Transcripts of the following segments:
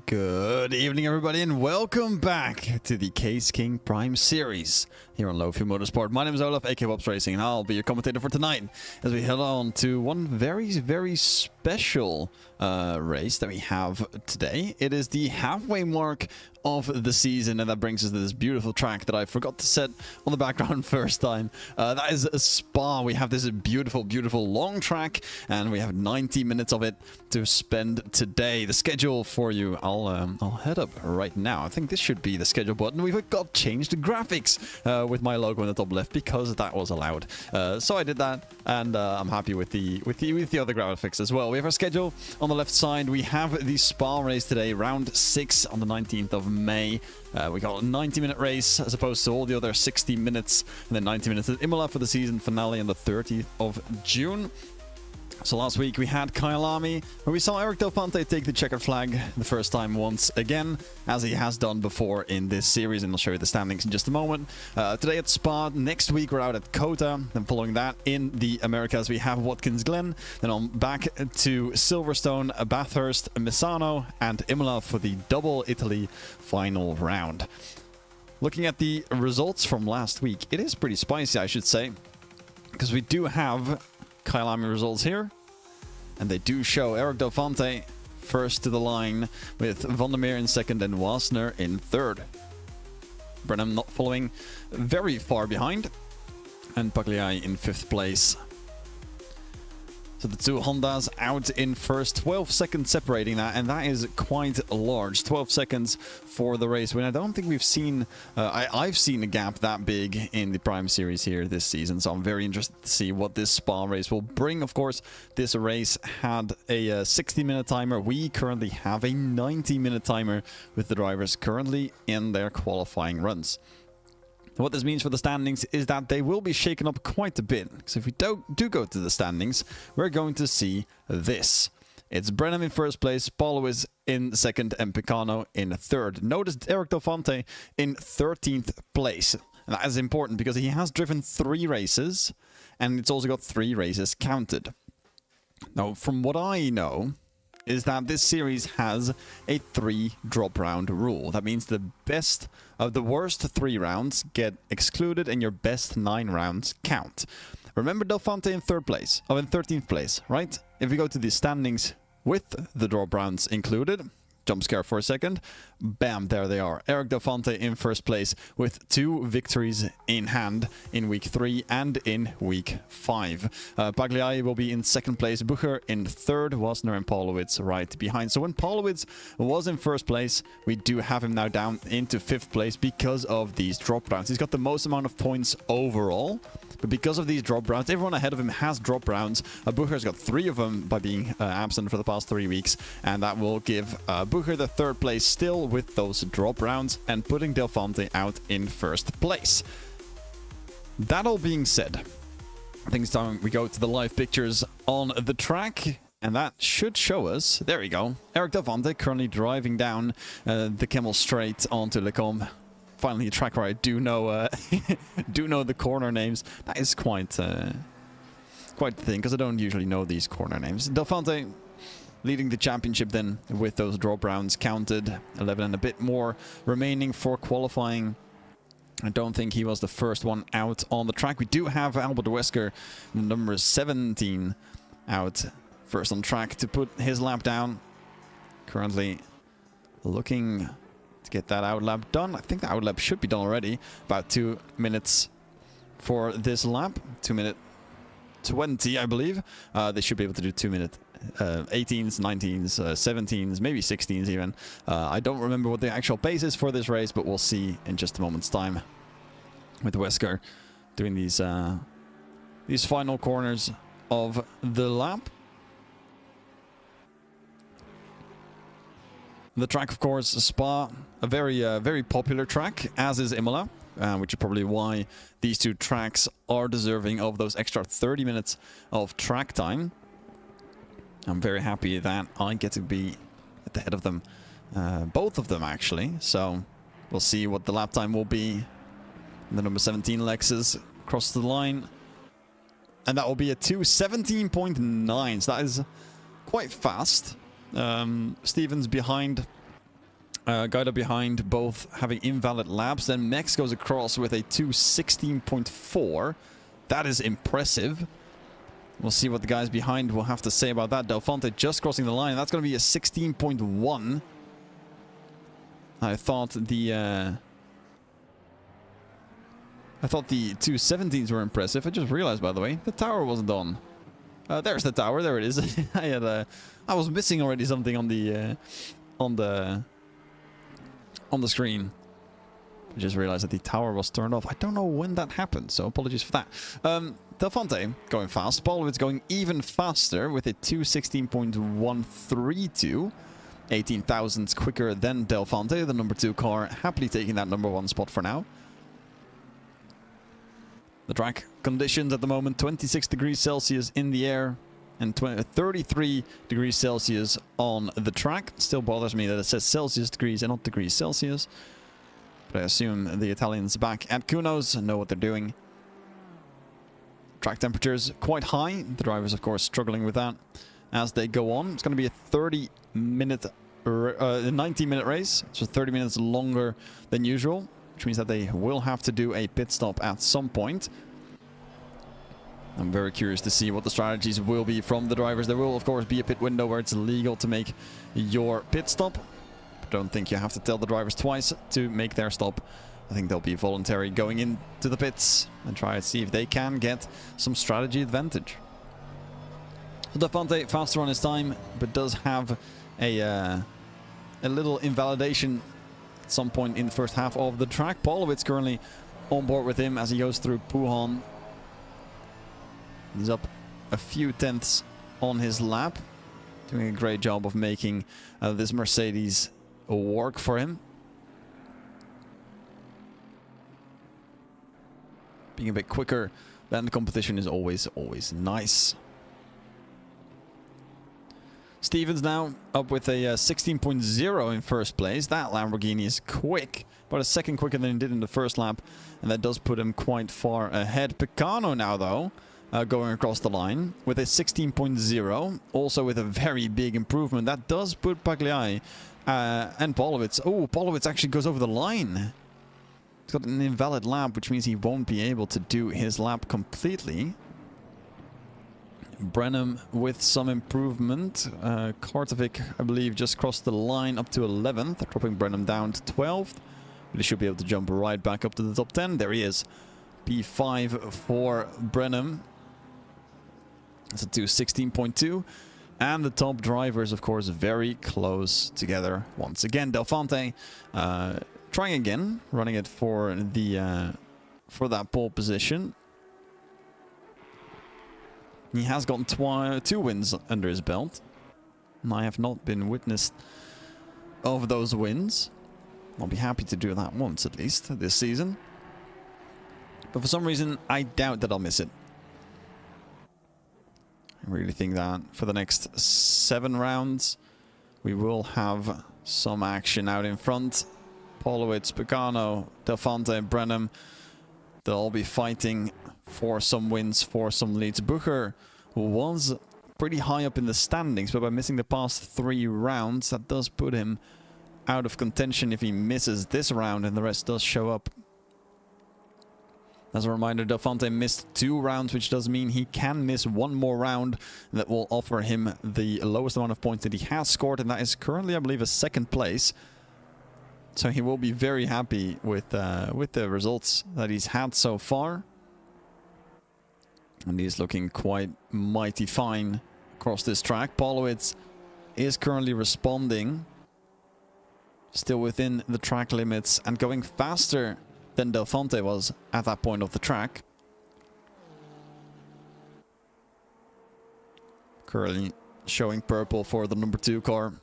Good evening, everybody, and welcome back to the Case King Prime series here on Low-Fuel Motorsport. My name is Olaf, aka Bob's Racing, and I'll be your commentator for tonight as we head on to one very special race that we have today. It is the halfway mark of the season, and that brings us to this beautiful track that I forgot to set on the background first time. That is a Spa. We have this beautiful long track, and we have 90 minutes of it to spend today. The schedule for you, I'll head up right now. I think this should be the schedule button. We've got changed the graphics with my logo in the top left because that was allowed. So I did that, and I'm happy with the other graphics as well. We have our schedule on the left side. We have the Spa race today, round 6 on the 19th of May. We got a 90-minute race as opposed to all the other 60 minutes, and then 90 minutes at Imola for the season finale on the 30th of June. So last week we had Kyalami, where we saw Eric Del Ponte take the checkered flag the first time once again, as he has done before in this series, and I'll show you the standings in just a moment. Today at Spa, next week we're out at Kota, then following that in the Americas we have Watkins Glen, then on back to Silverstone, Bathurst, Misano, and Imola for the double Italy final round. Looking at the results from last week, it is pretty spicy, I should say, because we do have Kyalami results here, and they do show Eric Del Ponte first to the line with Van der Meer in second and Wasner in third. Brenham not following very far behind, and Pagliai in 5th place. So the two Hondas out in first, 12 seconds separating that, and that is quite large. 12 seconds for the race when I don't think we've seen, I've seen a gap that big in the Prime Series here this season, so I'm very interested to see what this Spa race will bring. Of course, this race had a 60-minute timer. We currently have a 90-minute timer with the drivers currently in their qualifying runs. What this means for the standings is that they will be shaken up quite a bit. So if we do go to the standings, we're going to see this. It's Brenham in first place, Paulo is in second, and Picano in third. Notice Eric Del Ponte in 13th place. And that is important because he has driven 3 races, and it's also got 3 races counted. Now, from what I know, is that this series has a 3 drop round rule. That means the best of the worst 3 rounds get excluded and your best 9 rounds count. Remember Del Ponte in 13th place, right? If we go to the standings with the drop rounds included, jump scare for a second, bam, there they are. Eric Del Ponte in first place with 2 victories in hand in week 3 and in week 5. Pagliai will be in second place, Bucher in third, Wasner and Paulowitz right behind. So when Paulowitz was in first place, we do have him now down into 5th place because of these drop rounds. He's got the most amount of points overall, but because of these drop rounds, everyone ahead of him has drop rounds. Bucher's got 3 of them by being absent for the past 3 weeks, and that will give Bucher the 3rd place still with those drop rounds and putting Del Ponte out in 1st place. That all being said, I think it's time we go to the live pictures on the track, and that should show us, there we go, Eric Del Ponte currently driving down the Camel Straight onto Le Combe. Finally a track where I do know do know the corner names. That is quite the thing, because I don't usually know these corner names. Del Ponte leading the championship then with those drop rounds counted. 11 and a bit more remaining for qualifying. I don't think he was the first one out on the track. We do have Albert Wesker, number 17, out first on track to put his lap down. Currently looking to get that out lap done. I think the out lap should be done already. About 2 minutes for this lap. 2-minute 20, I believe. They should be able to do 2-minute 18s, 19s, 17s, maybe 16s even. I don't remember what the actual pace is for this race, but we'll see in just a moment's time with Wesker doing these final corners of the lap. The track, of course, Spa, a very popular track, as is Imola, which is probably why these two tracks are deserving of those extra 30 minutes of track time. I'm very happy that I get to be at the head of them, both of them actually. So we'll see what the lap time will be. The number 17 Lexus across the line, and that will be a 2:17.9. So that is quite fast. Stevens behind, Guida behind, both having invalid laps. Then Mex goes across with a 2:16.4. That is impressive. We'll see what the guys behind will have to say about that. Delphante just crossing the line. That's going to be a 16.1. I thought the 2:17s were impressive. I just realized, by the way, the tower wasn't on. There's the tower. There it is. I was missing already something on the screen. I just realized that the tower was turned off. I don't know when that happened, so apologies for that. Delphante going fast. Paulowitz going even faster with a 2:16.132. 18 thousandths quicker than Delphante, the number 2 car, happily taking that number 1 spot for now. The track conditions at the moment, 26 degrees Celsius in the air and 33 degrees Celsius on the track. Still bothers me that it says Celsius degrees and not degrees Celsius. But I assume the Italians back at Kuno's know what they're doing. Track temperatures quite high. The drivers, of course, struggling with that as they go on. It's going to be a 90-minute race, so 30 minutes longer than usual, which means that they will have to do a pit stop at some point. I'm very curious to see what the strategies will be from the drivers. There will, of course, be a pit window where it's legal to make your pit stop. I don't think you have to tell the drivers twice to make their stop. I think they'll be voluntary going into the pits and try to see if they can get some strategy advantage. So Delphante faster on his time, but does have a little invalidation at some point in the first half of the track. Paulowitz currently on board with him as he goes through Puhan. He's up a few tenths on his lap, doing a great job of making this Mercedes work for him. Being a bit quicker than the competition is always nice. Stevens now up with a 16.0 in first place. That Lamborghini is quick, about a second quicker than he did in the first lap, and that does put him quite far ahead. Pecano now, though, going across the line with a 16.0, also with a very big improvement. That does put Pagliai and Paulowitz. Oh, Paulowitz actually goes over the line. He's got an invalid lap, which means he won't be able to do his lap completely. Brenham with some improvement. Kartovic, I believe, just crossed the line up to 11th, dropping Brenham down to 12th. But he should be able to jump right back up to the top 10. There he is. P5 for Brenham. That's a 2:16.2. And the top drivers, of course, very close together once again. Delphante trying again, running it for that pole position. He has gotten 2 wins under his belt, and I have not been witness of those wins. I'll be happy to do that once at least this season, but for some reason I doubt that I'll miss it. I really think that for the next 7 rounds we will have some action out in front. Paulowitz, Pecano, Delphante, Brenham, they'll all be fighting for some wins, for some leads. Bucher was pretty high up in the standings, but by missing the past 3 rounds, that does put him out of contention if he misses this round, and the rest does show up. As a reminder, Delphante missed 2 rounds, which does mean he can miss 1 more round that will offer him the lowest amount of points that he has scored, and that is currently, I believe, a 2nd place. So he will be very happy with the results that he's had so far. And he's looking quite mighty fine across this track. Polowitz is currently responding. Still within the track limits and going faster than Delphante was at that point of the track. Currently showing purple for the number 2 car.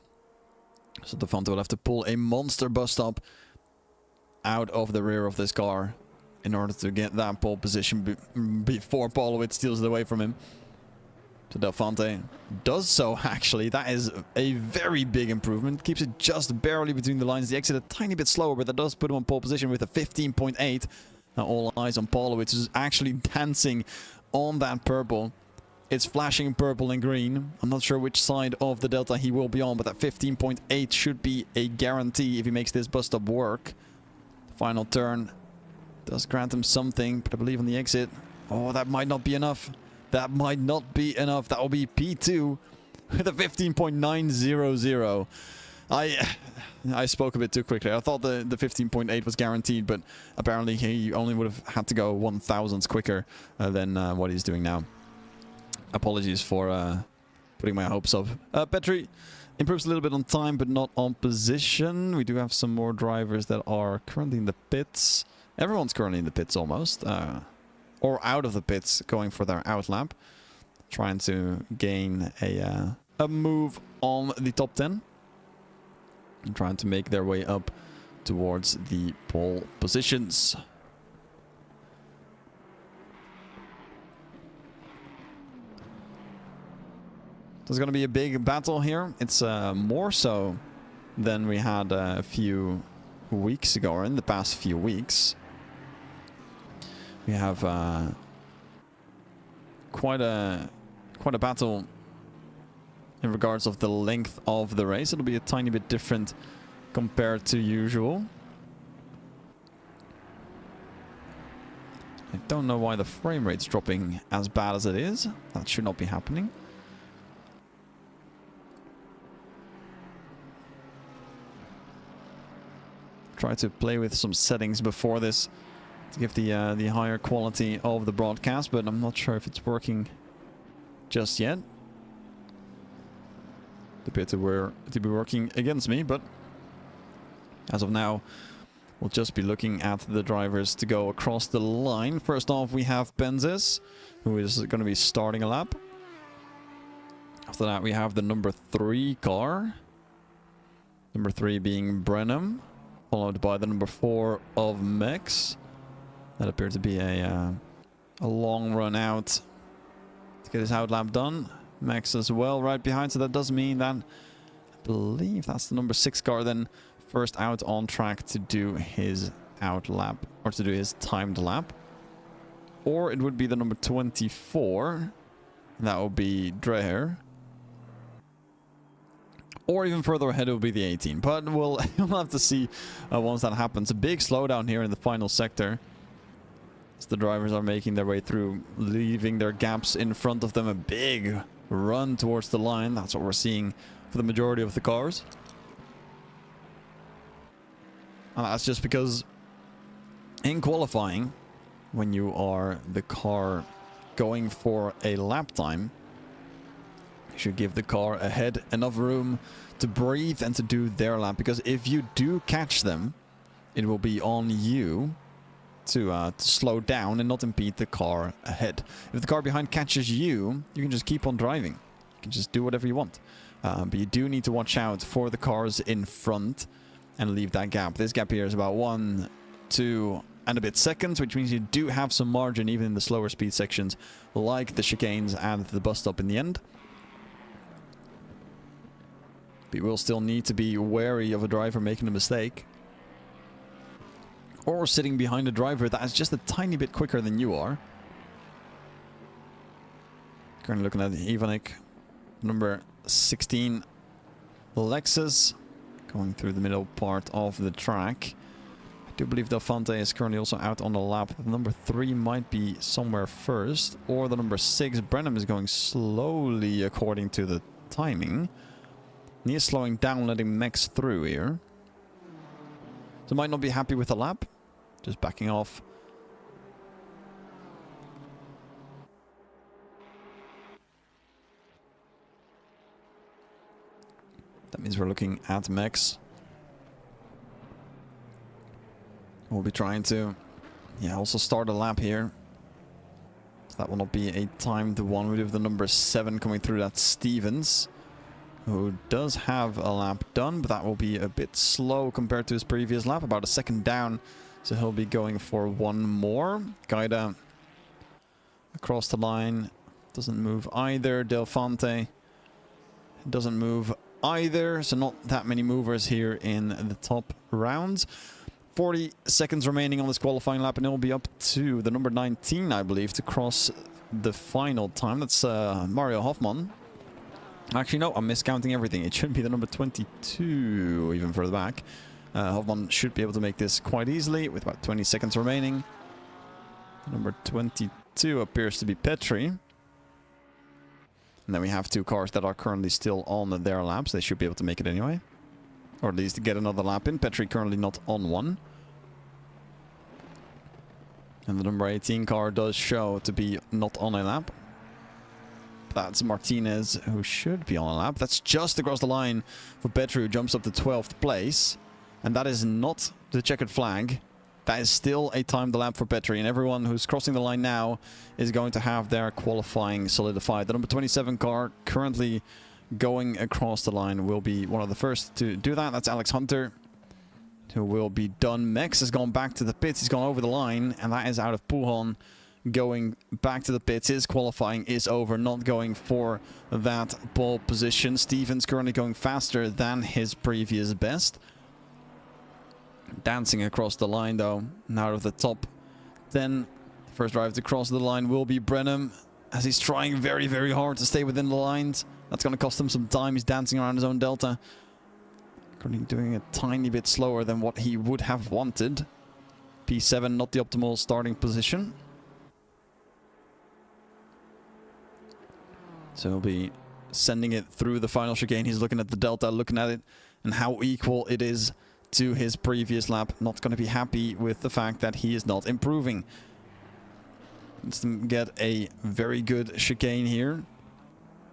So Delphante will have to pull a monster bus stop out of the rear of this car in order to get that pole position before Polowitz steals it away from him. So Delphante does so, actually. That is a very big improvement. Keeps it just barely between the lines. The exit a tiny bit slower, but that does put him on pole position with a 15.8. Now all eyes on Polowitz, who's actually dancing on that purple. It's flashing purple and green. I'm not sure which side of the delta he will be on, but that 15.8 should be a guarantee if he makes this bus stop work. Final turn does grant him something, but I believe on the exit, oh, that might not be enough. That might not be enough. That will be P2 with a 15.900. I spoke a bit too quickly. I thought the 15.8 was guaranteed, but apparently he only would have had to go 1,000ths quicker than what he's doing now. Apologies for putting my hopes up. Petri improves a little bit on time, but not on position. We do have some more drivers that are currently in the pits. Everyone's currently in the pits almost. Or out of the pits, going for their out lap. Trying to gain a move on the top 10. And trying to make their way up towards the pole positions. There's going to be a big battle here. It's more so than we had a few weeks ago, or in the past few weeks. We have quite a battle in regards of the length of the race. It'll be a tiny bit different compared to usual. I don't know why the frame rate's dropping as bad as it is. That should not be happening. Try to play with some settings before this to give the higher quality of the broadcast, but I'm not sure if it's working just yet. It appears to be working against me, but as of now, we'll just be looking at the drivers to go across the line. First off, we have Benzes, who is going to be starting a lap. After that, we have the number 3 car. Number 3 being Brenham, followed by the number 4 of Mex. That appeared to be a long run out to get his out lap done. Max as well right behind, so that does mean that I believe that's the number 6 car then first out on track to do his out lap, or to do his timed lap. Or it would be the number 24. That would be Dreher. Or even further ahead, it will be the 18. But we'll have to see once that happens. A big slowdown here in the final sector. As the drivers are making their way through, leaving their gaps in front of them. A big run towards the line. That's what we're seeing for the majority of the cars. And that's just because in qualifying, when you are the car going for a lap time, you should give the car ahead enough room to breathe and to do their lap. Because if you do catch them, it will be on you to slow down and not impede the car ahead. If the car behind catches you, you can just keep on driving. You can just do whatever you want. But you do need to watch out for the cars in front and leave that gap. This gap here is about 1, 2 and a bit seconds, which means you do have some margin even in the slower speed sections, like the chicanes and the bus stop in the end. But you will still need to be wary of a driver making a mistake, or sitting behind a driver that is just a tiny bit quicker than you are. Currently looking at Ivanek Number 16, Lexus, going through the middle part of the track. I do believe Delphante is currently also out on the lap. The number 3 might be somewhere first, or the number 6, Brenham, is going slowly according to the timing. He is slowing down, letting Max through here. So might not be happy with the lap, just backing off. That means we're looking at Max. We'll be trying to, also start a lap here. So that will not be a timed one. We have the number 7 coming through. That's Stevens, who does have a lap done, but that will be a bit slow compared to his previous lap. About a second down, so he'll be going for one more. Gaida across the line. Doesn't move either. Delphante doesn't move either, so not that many movers here in the top rounds. 40 seconds remaining on this qualifying lap, and it will be up to the number 19, I believe, to cross the final time. That's Mario Hoffman. Actually, no, I'm miscounting everything. It should be the number 22, even further back. Hoffman should be able to make this quite easily with about 20 seconds remaining. Number 22 appears to be Petri. And then we have 2 cars that are currently still on their laps. They should be able to make it anyway. Or at least get another lap in. Petri currently not on one. And the number 18 car does show to be not on a lap. That's Martinez, who should be on a lap. That's just across the line for Petri, who jumps up to 12th place. And that is not the checkered flag. That is still a timed lap for Petri. And everyone who's crossing the line now is going to have their qualifying solidified. The number 27 car currently going across the line will be one of the first to do that. That's Alex Hunter, who will be done. Max has gone back to the pits. He's gone over the line, and that is out of Pujon. Going back to the pits. His qualifying is over, not going for that pole position. Stevens currently going faster than his previous best. Dancing across the line, though, and out of the top 10. First driver to cross the line will be Brenham, as he's trying very, very hard to stay within the lines. That's going to cost him some time. He's dancing around his own delta. Currently doing a tiny bit slower than what he would have wanted. P7, not the optimal starting position. So he'll be sending it through the final chicane. He's looking at the delta, looking at it, and how equal it is to his previous lap. Not going to be happy with the fact that he is not improving. Let's get a very good chicane here.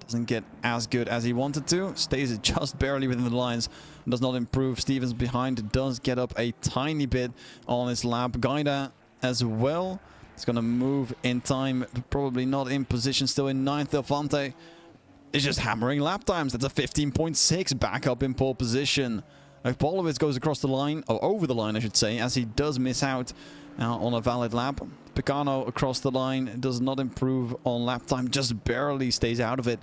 Doesn't get as good as he wanted to. Stays just barely within the lines. Does not improve. Stevens behind does get up a tiny bit on his lap. Gaida as well. It's going to move in time. Probably not in position. Still in 9th. Delphante is just hammering lap times. That's a 15.6 back up in pole position. Polowitz goes across the line, or over the line I should say, as he does miss out on a valid lap. Picano across the line does not improve on lap time, just barely stays out of it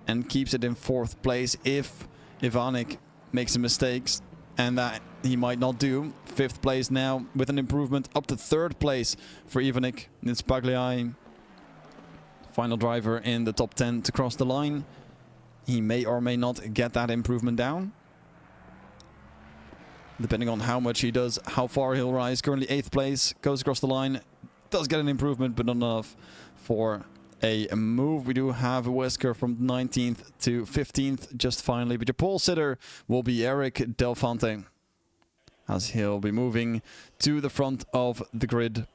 and keeps it in 4th place. If Ivanik makes some mistakes, and that he might not do. 5th place now with an improvement up to 3rd place for Ivanik. It's Pagliai, final driver in the top 10 to cross the line. He may or may not get that improvement down, depending on how much he does, how far he'll rise. Currently 8th place, goes across the line, does get an improvement, but not enough for a move. We do have a Wesker from 19th to 15th, just finally. But your pole sitter will be Eric Delphante, as he'll be moving to the front of the grid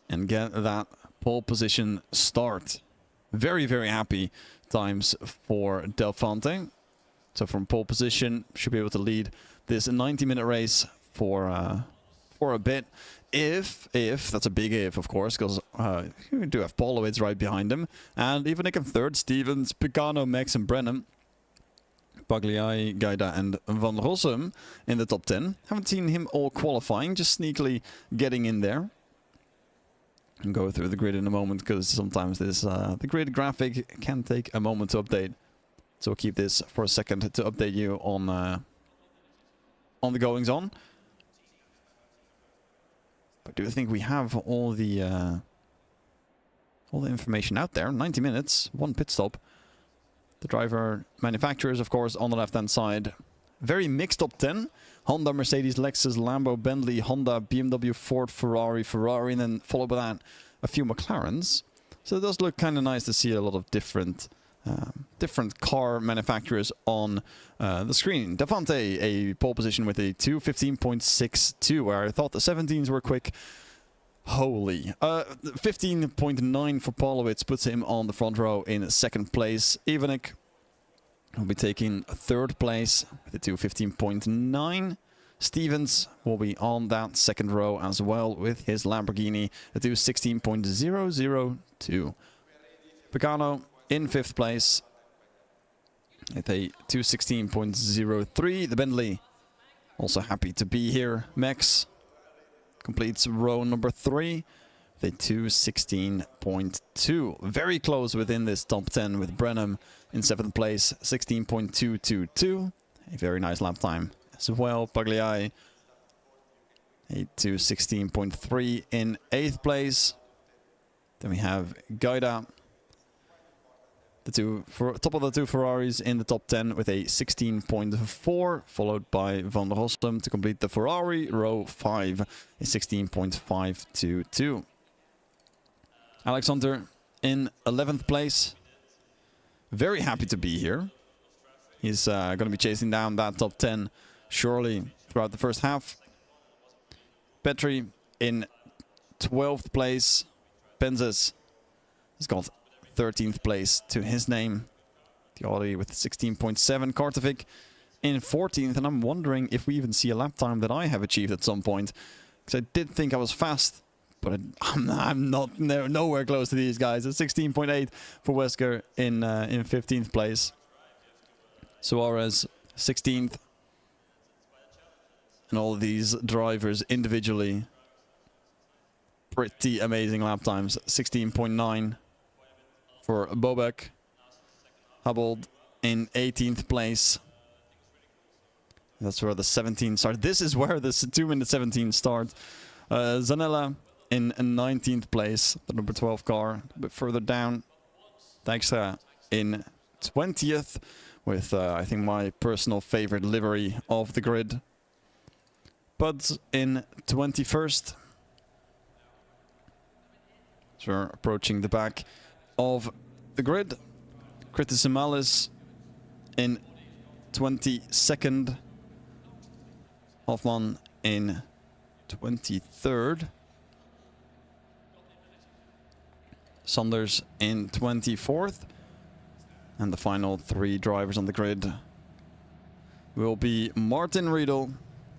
and get that pole position start. Very, very happy times for Delphante. So from pole position, should be able to lead this 90-minute race for a bit. If that's a big if, of course, because you do have Polowitz right behind him. And even in 3rd, Stevens, Picano, Max and Brennan. Pagliai, Gaida and Van Rossum in the top 10. Haven't seen him all qualifying, just sneakily getting in there. I'll go through the grid in a moment, because sometimes this the grid graphic can take a moment to update. So we'll keep this for a second to update you on the goings on. But do you think we have all the all the information out there. 90 minutes, 1 pit stop. The driver manufacturers, of course, on the left-hand side. Very mixed top 10. Honda, Mercedes, Lexus, Lambo, Bentley, Honda, BMW, Ford, Ferrari, and then followed by that a few McLarens. So it does look kind of nice to see a lot of different car manufacturers on the screen. Davante, a pole position with a 2:15.62, where I thought the 17s were quick. Holy. 15.9 for Polowitz puts him on the front row in second place. Ivanek will be taking third place with a 2:15.9. Stevens will be on that second row as well with his Lamborghini, a 2:16.002. Pagano in fifth place with a 2:16.03. The Bentley also happy to be here. Max completes row number 3. The 2:16.2. Very close within this top 10 with Brenham in 7th place, 16.222. A very nice lap time as well. Pagliai, a 2:16.3 in 8th place. Then we have Gaida, top of the 2 Ferraris in the top 10 with a 16.4, followed by Van der Rossum to complete the Ferrari row 5, a 16.522. Alexander in 11th place. Very happy to be here. He's going to be chasing down that top 10 surely throughout the first half. Petri in 12th place. Penzes has got 13th place to his name. The Audi with 16.7. Kartovic in 14th. And I'm wondering if we even see a lap time that I have achieved at some point. Because I did think I was fast. But I'm not nowhere close to these guys. It's 16.8 for Wesker in 15th place. Suarez 16th. And all of these drivers individually, pretty amazing lap times. 16.9 for Bobek. Hubbold in 18th place. That's where the 17 start. This is where the 2-minute 17 starts. Zanella in 19th place, the number 12 car. A bit further down, Dijkstra in 20th with, I think, my personal favorite livery of the grid. Buds in 21st. So we're approaching the back of the grid. Critisamalis in 22nd. Hoffman in 23rd. Sanders in 24th. And the final 3 drivers on the grid will be Martin Riedel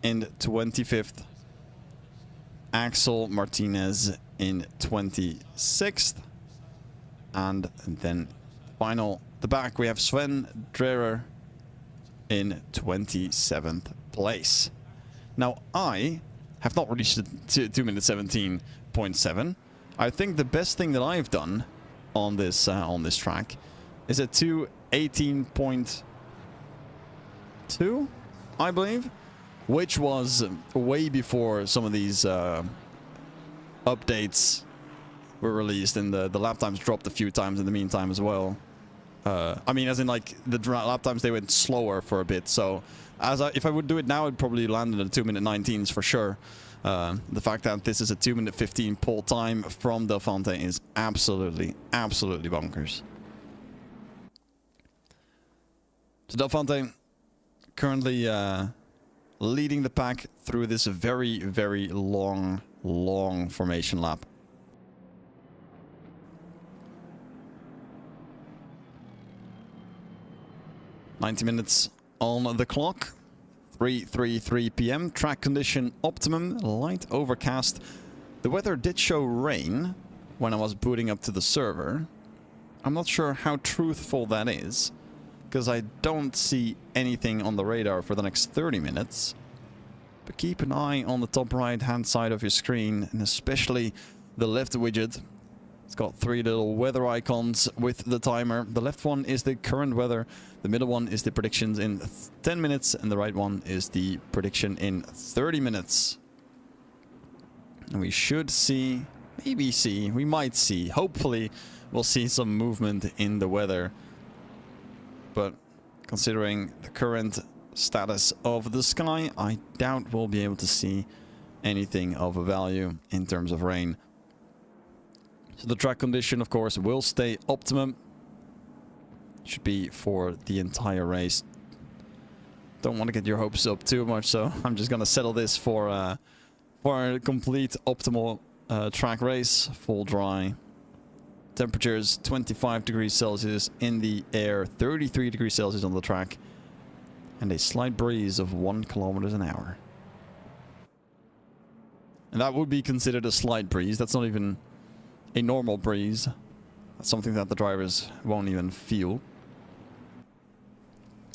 in 25th. Axel Martinez in 26th. And then the back, we have Sven Dreher in 27th place. Now, I have not reached the 2-minute 17.7. I think the best thing that I've done on this track is a 2:18.2, I believe, which was way before some of these updates were released, and the lap times dropped a few times in the meantime as well. I mean, as in, like, the lap times, they went slower for a bit. So if I would do it now, I'd probably land in the 2-minute 19s for sure. The fact that this is a 2-minute 15 pole time from Delphante is absolutely, absolutely bonkers. So Delphante currently leading the pack through this very, very long formation lap. "90 minutes on the clock. 3:33 p.m. Track condition optimum, light overcast. The weather did show rain when I was booting up to the server. I'm not sure how truthful that is, because I don't see anything on the radar for the next 30 minutes. But keep an eye on the top right hand side of your screen, and especially the left widget. It's got 3 little weather icons with the timer. The left one is the current weather, the middle one is the predictions in 10 minutes, and the right one is the prediction in 30 minutes. And we should see maybe see, we might see, hopefully we'll see some movement in the weather. But considering the current status of the sky, I doubt we'll be able to see anything of a value in terms of rain. So the track condition, of course, will stay optimum. Should be for the entire race. Don't want to get your hopes up too much, so I'm just gonna settle this for a complete optimal track race, full dry. Temperatures 25 degrees Celsius in the air, 33 degrees Celsius on the track, and a slight breeze of 1 kilometer an hour. And that would be considered a slight breeze. That's not even a normal breeze. That's something that the drivers won't even feel.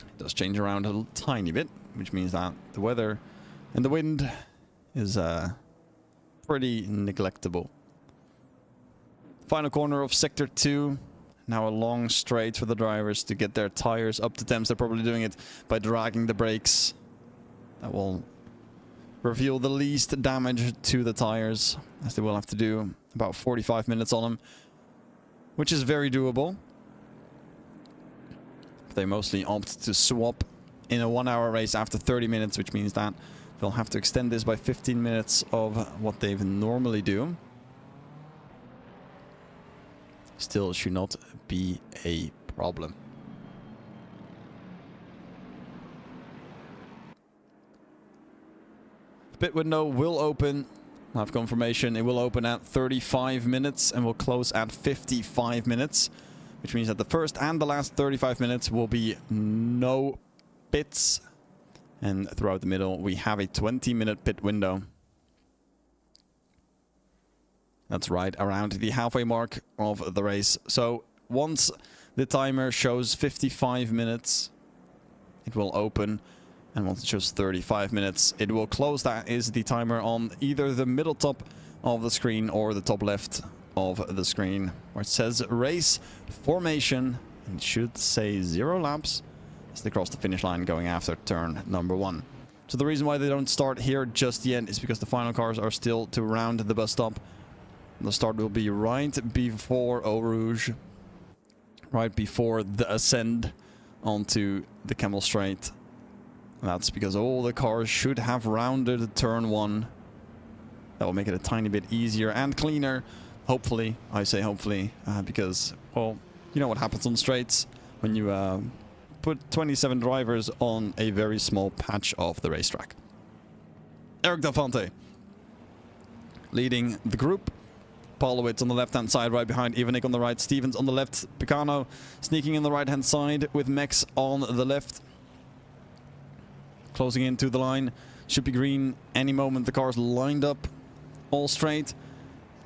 It does change around a tiny bit, which means that the weather and the wind is pretty neglectable. Final corner of Sector 2. Now a long straight for the drivers to get their tires up to temps. They're probably doing it by dragging the brakes. That will reveal the least damage to the tires, as they will have to do about 45 minutes on them, which is very doable. They mostly opt to swap in a 1-hour race after 30 minutes, which means that they'll have to extend this by 15 minutes of what they normally do. Still should not be a problem. The pit window will open. I have confirmation it will open at 35 minutes and will close at 55 minutes. Which means that the first and the last 35 minutes will be no pits. And throughout the middle, we have a 20-minute pit window. That's right around the halfway mark of the race. So once the timer shows 55 minutes, it will open. And once it shows 35 minutes, it will close. That is the timer on either the middle top of the screen or the top left of the screen, where it says race formation, and it should say 0 laps as they cross the finish line going after turn number 1. So the reason why they don't start here just yet is because the final cars are still to round the bus stop. The start will be right before Eau Rouge, right before the ascend onto the Camel Straight. That's because all the cars should have rounded turn 1. That will make it a tiny bit easier and cleaner. Hopefully, I say hopefully, because, well, you know what happens on straights when you put 27 drivers on a very small patch of the racetrack. Eric Delfonte leading the group. Polowitz on the left-hand side, right behind Ivanik on the right. Stevens on the left. Picano sneaking in the right-hand side with Mex on the left. Closing into the line. Should be green any moment. The car's lined up all straight.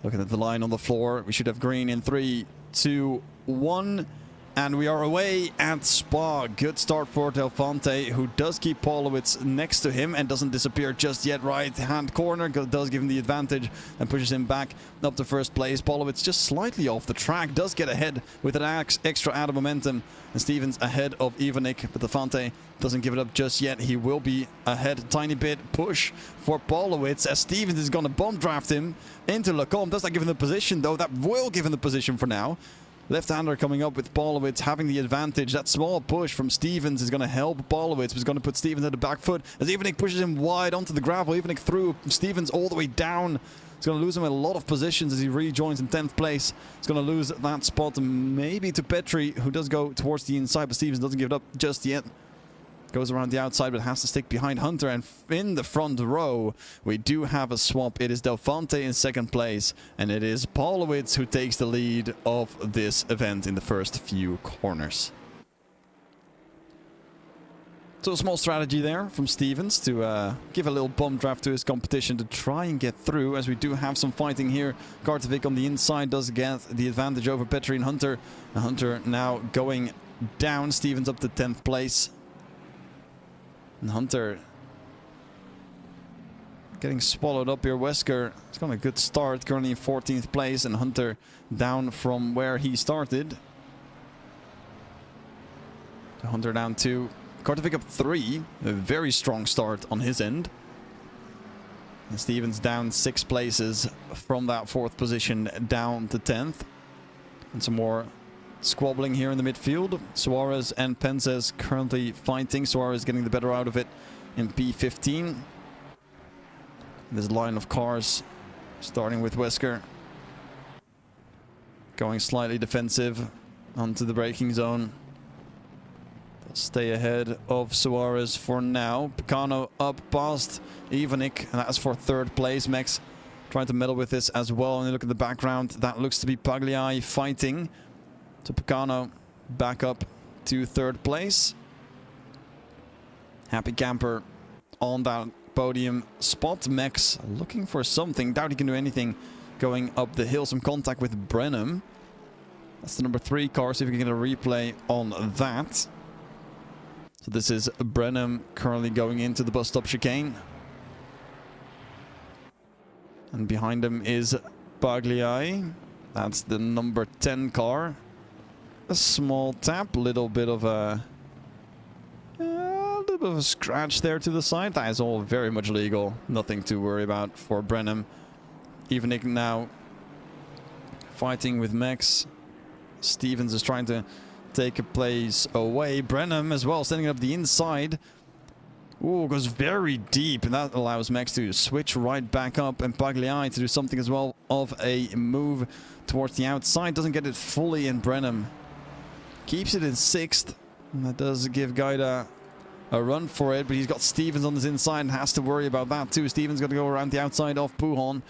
Looking at the line on the floor, we should have green in 3, 2, 1. And we are away at Spa. Good start for Delfonte, who does keep Polowitz next to him and doesn't disappear just yet. Right-hand corner does give him the advantage and pushes him back up to first place. Polowitz just slightly off the track, does get ahead with an extra add of momentum. And Stevens ahead of Ivanik, but Delfonte doesn't give it up just yet. He will be ahead a tiny bit. Push for Polowitz as Stevens is going to bomb draft him into Lacombe. Does not give him the position, though. That will give him the position for now. Left-hander coming up with Polowitz having the advantage. That small push from Stevens is going to help Polowitz. He's going to put Stevens at the back foot as Ivanik pushes him wide onto the gravel. Ivanik through Stevens all the way down. He's going to lose him a lot of positions as he rejoins in 10th place. He's going to lose that spot maybe to Petri, who does go towards the inside, but Stevens doesn't give it up just yet. Goes around the outside, but has to stick behind Hunter. And in the front row, we do have a swap. It is Delfonte in second place, and it is Polowitz who takes the lead of this event in the first few corners. So a small strategy there from Stevens to give a little bump draft to his competition to try and get through, as we do have some fighting here. Kartovic on the inside does get the advantage over Petri and Hunter. And Hunter now going down. Stevens up to 10th place. And Hunter getting swallowed up here. Wesker has got a good start, currently in 14th place, and Hunter down from where he started. Hunter down 2. Kartovic up 3. A very strong start on his end. And Stevens down 6 places from that 4th position down to 10th. And some more squabbling here in the midfield. Suarez and Pences currently fighting. Suarez getting the better out of it in P15. This line of cars, starting with Wesker, going slightly defensive onto the braking zone. They'll stay ahead of Suarez for now. Picano up past Ivanik, and that's for 3rd place. Max trying to meddle with this as well. And you look at the background, that looks to be Pagliai fighting. So Picano back up to 3rd place. Happy Camper on that podium spot. Max looking for something. Doubt he can do anything going up the hill. Some contact with Brenham. That's the number 3 car. See if we can get a replay on that. So this is Brenham currently going into the bus stop chicane. And behind him is Pagliai. That's the number 10 car. A small tap, little bit of a scratch there to the side. That is all very much legal. Nothing to worry about for Brenham. Ivanik now fighting with Max. Stevens is trying to take a place away. Brenham as well, standing up the inside. Ooh, goes very deep, and that allows Max to switch right back up, and Pagliai to do something as well of a move towards the outside. Doesn't get it fully in. Brenham keeps it in 6th. And that does give Gaida a run for it, but he's got Stevens on his inside and has to worry about that too. Stevens got to go around the outside of Pujon.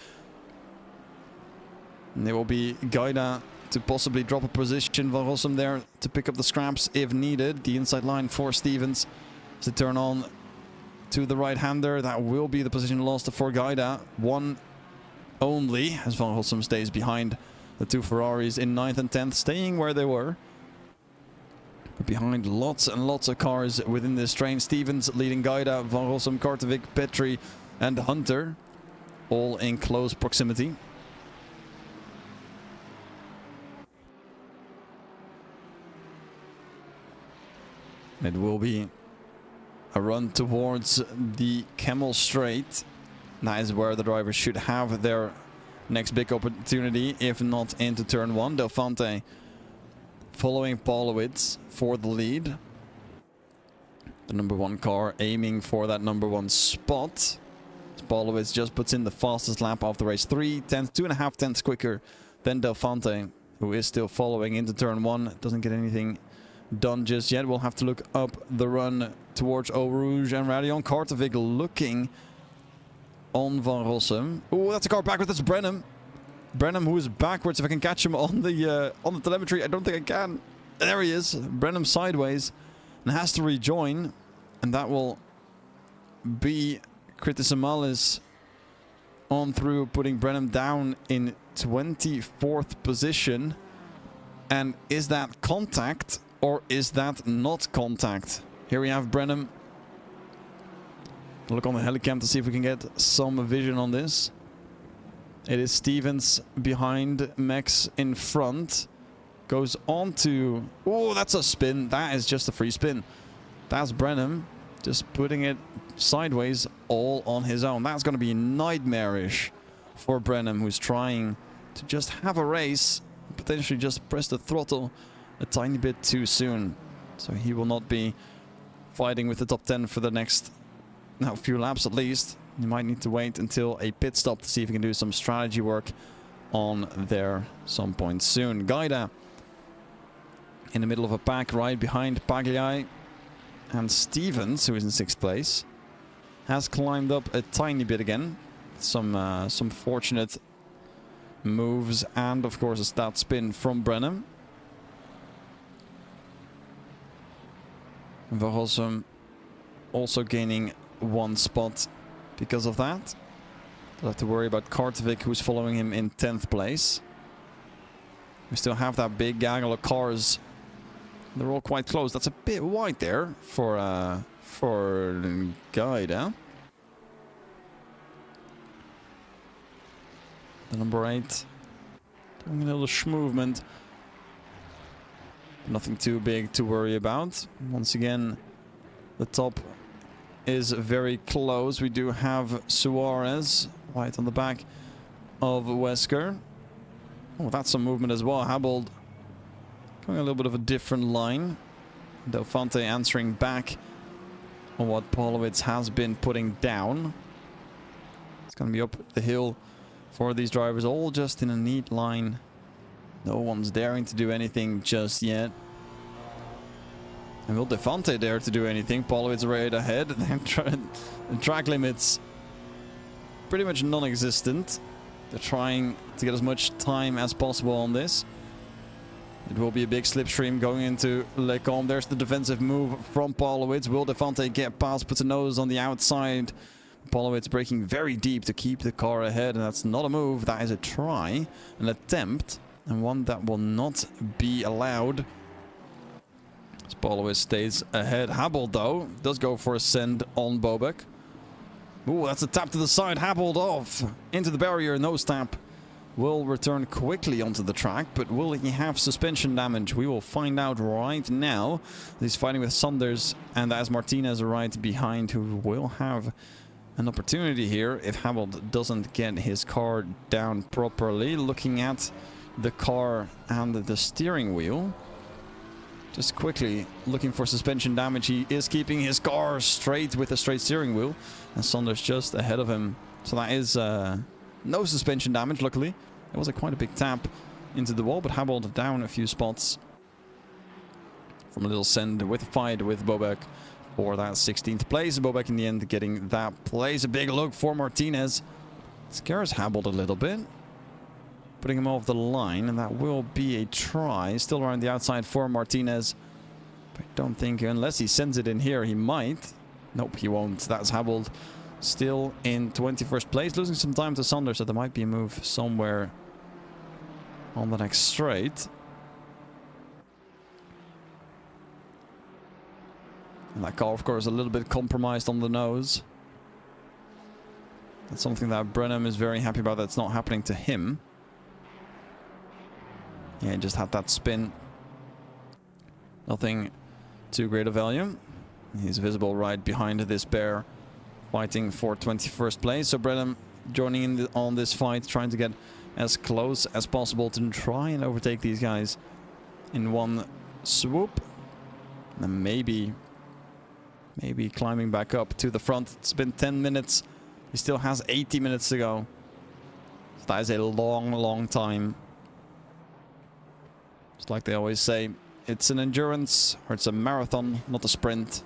And there will be Gaida to possibly drop a position. Van Rossum there to pick up the scraps if needed. The inside line for Stevens to turn on to the right-hander. That will be the position lost for Gaida. 1 only, as Van Rossum stays behind the 2 Ferraris in 9th and 10th, staying where they were. But behind lots and lots of cars within this train. Stevens leading Gaida, Van Rossum, Kartovic, Petri and Hunter, all in close proximity. It will be a run towards the Camel Straight. That is where the drivers should have their next big opportunity, if not into turn 1. Delfante following Paulowitz for the lead. The number 1 car aiming for that number 1 spot. Paulowitz just puts in the fastest lap of the race. 2.5 tenths quicker than Delfante, who is still following into turn 1. Doesn't get anything done just yet. We'll have to look up the run towards Eau Rouge and Radion. Kartovic looking on Van Rossum. Oh, that's a car backwards. That's Brenham. Brenham, who is backwards. If I can catch him on the telemetry, I don't think I can. There he is. Brenham sideways and has to rejoin, and that will be Kritisamalis on through, putting Brenham down in 24th position. And is that contact or is that not contact? Here we have Brenham. Look on the helicam to see if we can get some vision on this. It is Stevens behind, Max in front. Goes on to... Oh, that's a spin. That is just a free spin. That's Brenham just putting it sideways all on his own. That's going to be nightmarish for Brenham, who's trying to just have a race. Potentially just press the throttle a tiny bit too soon. So he will not be fighting with the top 10 for the next few laps at least. You might need to wait until a pit stop to see if you can do some strategy work on there some point soon. Gaida in the middle of a pack right behind Pagliai, and Stevens, who is in 6th place, has climbed up a tiny bit again. Some fortunate moves and of course a stat spin from Brenham. Van Rossum also gaining 1 spot because of that. We'll have to worry about Kartovic, who's following him in 10th place. We still have that big gaggle of cars. They're all quite close. That's a bit wide there for Gaida. The number 8 doing a little movement. Nothing too big to worry about. Once again, the top is very close. We do have Suarez right on the back of Wesker. Oh, that's some movement as well. Habold going a little bit of a different line. Del Fonte answering back on what Polowitz has been putting down. It's going to be up the hill for these drivers, all just in a neat line. No one's daring to do anything just yet. And will De Fonte dare to do anything? Polowitz right ahead. The track limits pretty much non-existent. They're trying to get as much time as possible on this. It will be a big slipstream going into Le Combe. There's the defensive move from Polowitz. Will De Fonte get past? Puts a nose on the outside. Polowitz braking very deep to keep the car ahead. And that's not a move. That is a try, an attempt, and one that will not be allowed. Polowitz stays ahead. Habold, though, does go for a send on Bobek. Ooh, that's a tap to the side. Habold off into the barrier. Nose tap. Will return quickly onto the track, but will he have suspension damage? We will find out right now. He's fighting with Sanders, and as Martinez right behind, who will have an opportunity here if Habold doesn't get his car down properly. Looking at the car and the steering wheel. Just quickly looking for suspension damage. He is keeping his car straight with a straight steering wheel. And Sanders just ahead of him. So that is no suspension damage, luckily. It was quite a big tap into the wall, but Habold down a few spots from a little send with fight with Bobek for that 16th place. Bobek in the end getting that place. A big look for Martinez. Scares Habold a little bit, putting him off the line, and that will be a try. Still around the outside for Martinez. But I don't think, unless he sends it in here, he might. Nope, he won't. That's Habold still in 21st place, losing some time to Sanders, so there might be a move somewhere on the next straight. And that car, of course, a little bit compromised on the nose. That's something that Brenham is very happy about. That's not happening to him. Yeah, he just had that spin. Nothing too great a value. He's visible right behind this bear, fighting for 21st place. So Brenham joining in on this fight, trying to get as close as possible to try and overtake these guys in one swoop. And maybe climbing back up to the front. It's been 10 minutes. He still has 80 minutes to go. So that is a long, long time. Just like they always say, it's an endurance, or it's a marathon, not a sprint.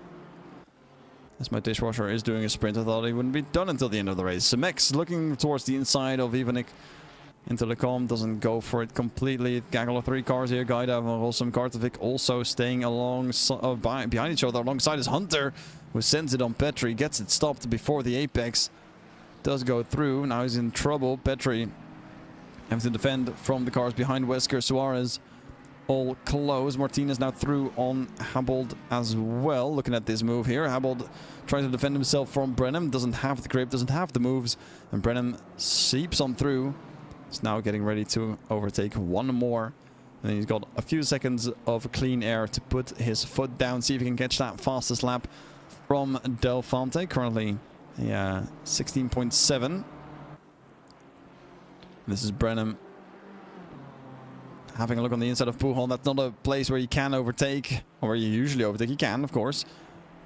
As my dishwasher is doing a sprint, I thought he wouldn't be done until the end of the race. Semex looking towards the inside of Ivanik into Le Combe, doesn't go for it completely. Gaggle of 3 cars here. Gaida van Rossum, Kartovic also staying along behind each other. Alongside is Hunter, who sends it on Petri, gets it stopped before the apex. Does go through. Now he's in trouble. Petri having to defend from the cars behind. Wesker, Suarez all close. Martinez now through on Habold as well. Looking at this move here, Habold trying to defend himself from Brenham. Doesn't have the grip, doesn't have the moves, and Brenham seeps on through. He's now getting ready to overtake one more. And he's got a few seconds of clean air to put his foot down, see if he can catch that fastest lap from Del Fonte. Currently, 16.7. This is Brenham having a look on the inside of Pujol. That's not a place where you can overtake, or where you usually overtake. You can, of course,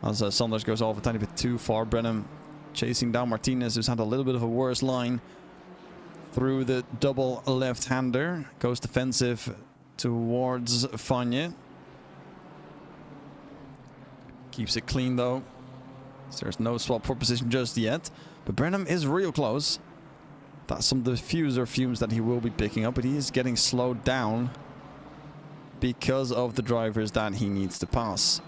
as Sanders goes off a tiny bit too far. Brenham chasing down Martinez, who's had a little bit of a worse line through the double left-hander. Goes defensive towards Fanye. Keeps it clean, though. So there's no swap for position just yet. But Brenham is real close. That's some diffuser fumes that he will be picking up, but he is getting slowed down because of the drivers that he needs to pass.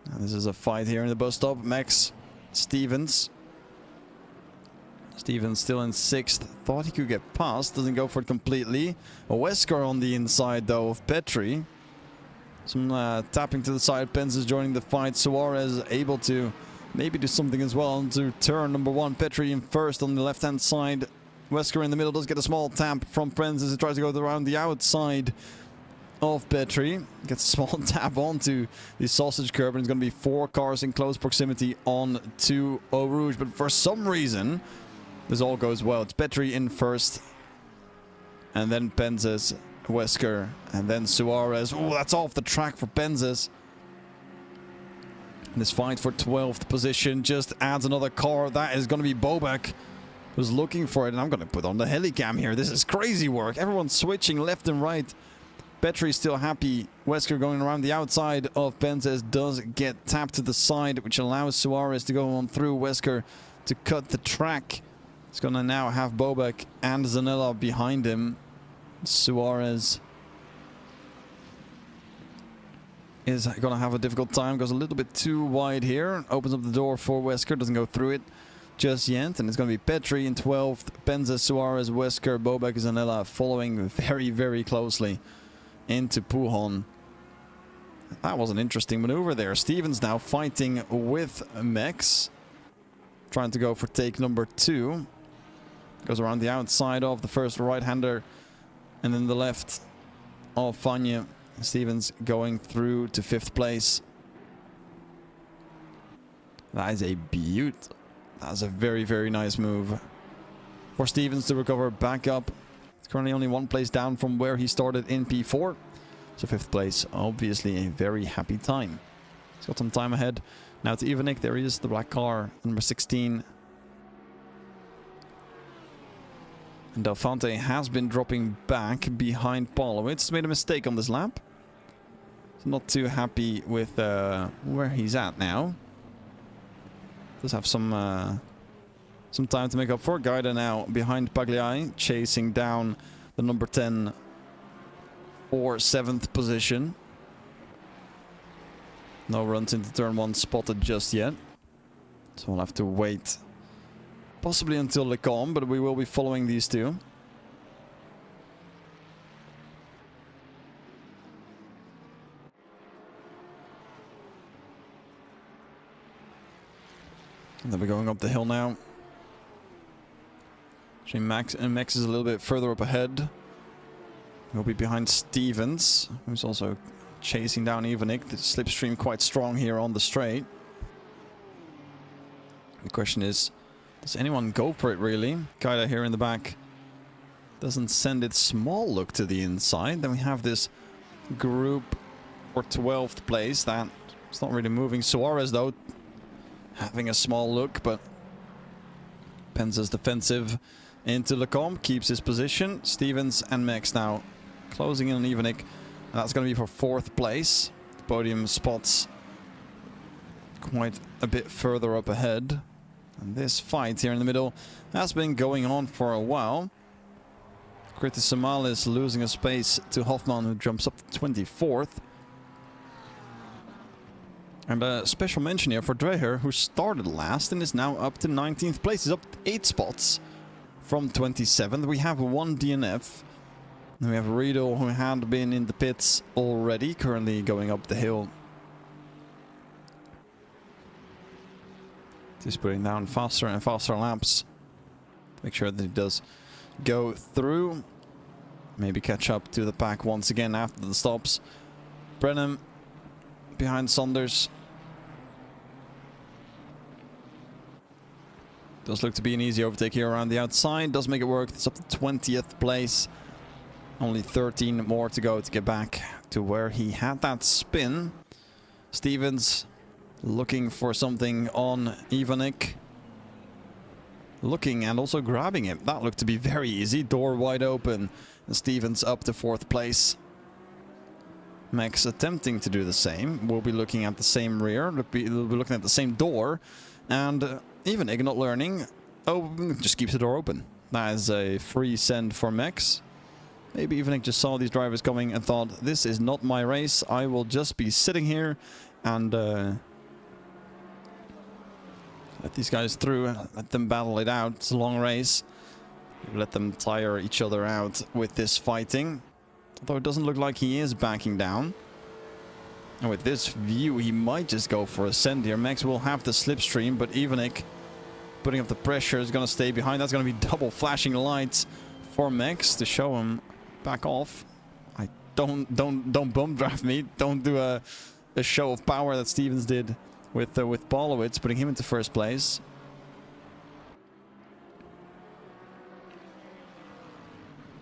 And this is a fight here in the bus stop. Max Stevens. Stevens still in 6th. Thought he could get past. Doesn't go for it completely. A Wesker on the inside, though, of Petri. Some tapping to the side. Pence is joining the fight. Suarez able to maybe do something as well to turn number 1. Petri in first on the left-hand side Wesker in the middle does get a small tap from Prince as he tries to go around the outside of Petri. Gets a small tap onto the sausage curb, and it's going to be 4 cars in close proximity on to Eau Rouge. But for some reason, this all goes well. It's Petri in first, and then Penzes, Wesker, and then Suarez. Oh, that's off the track for Penzes. This fight for 12th position just adds another car. That is going to be Bobek, who's looking for it. And I'm going to put on the helicam here. This is crazy work. Everyone's switching left and right. Petri still happy. Wesker going around the outside of Penzes does get tapped to the side, which allows Suarez to go on through. Wesker to cut the track. He's going to now have Bobek and Zanella behind him. Suarez is going to have a difficult time. Goes a little bit too wide here. Opens up the door for Wesker. Doesn't go through it just yet. And it's going to be Petri in 12th. Penzes, Suarez, Wesker, Bobek, Zanella following very, very closely into Pujon. That was an interesting maneuver there. Stevens now fighting with Mex. Trying to go for take number 2. Goes around the outside of the first right-hander. And then the left of Fanya. Stevens going through to 5th place. That is a beaut. That's a very, very nice move for Stevens to recover back up. It's currently only 1 place down from where he started in P4. So 5th place, obviously a very happy time. He's got some time ahead. Now to Ivanik, there is the black car, number 16. And Delfante has been dropping back behind Polowitz. Made a mistake on this lap. So not too happy with where he's at now. Does have some time to make up for. Gaida now behind Pagliai, chasing down the number 10 for 7th position. No runs into turn 1 spotted just yet. So we'll have to wait possibly until Lecombe, but we will be following these two. And then we're going up the hill now. Actually, Max is a little bit further up ahead. He'll be behind Stevens, who's also chasing down Ivanik. The slipstream quite strong here on the straight. The question is, does anyone go for it really? Gaida here in the back doesn't send its small look to the inside. Then we have this group for 12th place. That it's not really moving. Suarez though, having a small look, but Penzes defensive into Lecombe, keeps his position. Stevens and Mex now closing in on Ivanik. That's going to be for 4th place. The podium spots quite a bit further up ahead. And this fight here in the middle has been going on for a while. Kritis Samalis losing a space to Hoffman, who jumps up to 24th. And a special mention here for Dreher, who started last and is now up to 19th place. He's up 8 spots from 27th. We have 1 DNF. And we have Riedel, who had been in the pits already, currently going up the hill. He's putting down faster and faster laps. Make sure that he does go through. Maybe catch up to the pack once again after the stops. Brennan behind Saunders. Does look to be an easy overtake here around the outside. Does make it work. It's up to 20th place. Only 13 more to go to get back to where he had that spin. Stevens looking for something on Ivanik. Looking and also grabbing him. That looked to be very easy. Door wide open. And Stevens up to 4th place. Max attempting to do the same. We'll be looking at the same rear. We'll be looking at the same door. And Ivanik not learning. Oh, just keeps the door open. That is a free send for Max. Maybe Ivanik just saw these drivers coming and thought, this is not my race. I will just be sitting here and let these guys through, let them battle it out. It's a long race. Let them tire each other out with this fighting. Although it doesn't look like he is backing down. And with this view, he might just go for a send here. Max will have the slipstream, but Ivanik putting up the pressure, is going to stay behind. That's going to be double flashing lights for Max to show him back off. I don't bump draft me. Don't do a show of power that Stevens did with Polowitz, putting him into first place.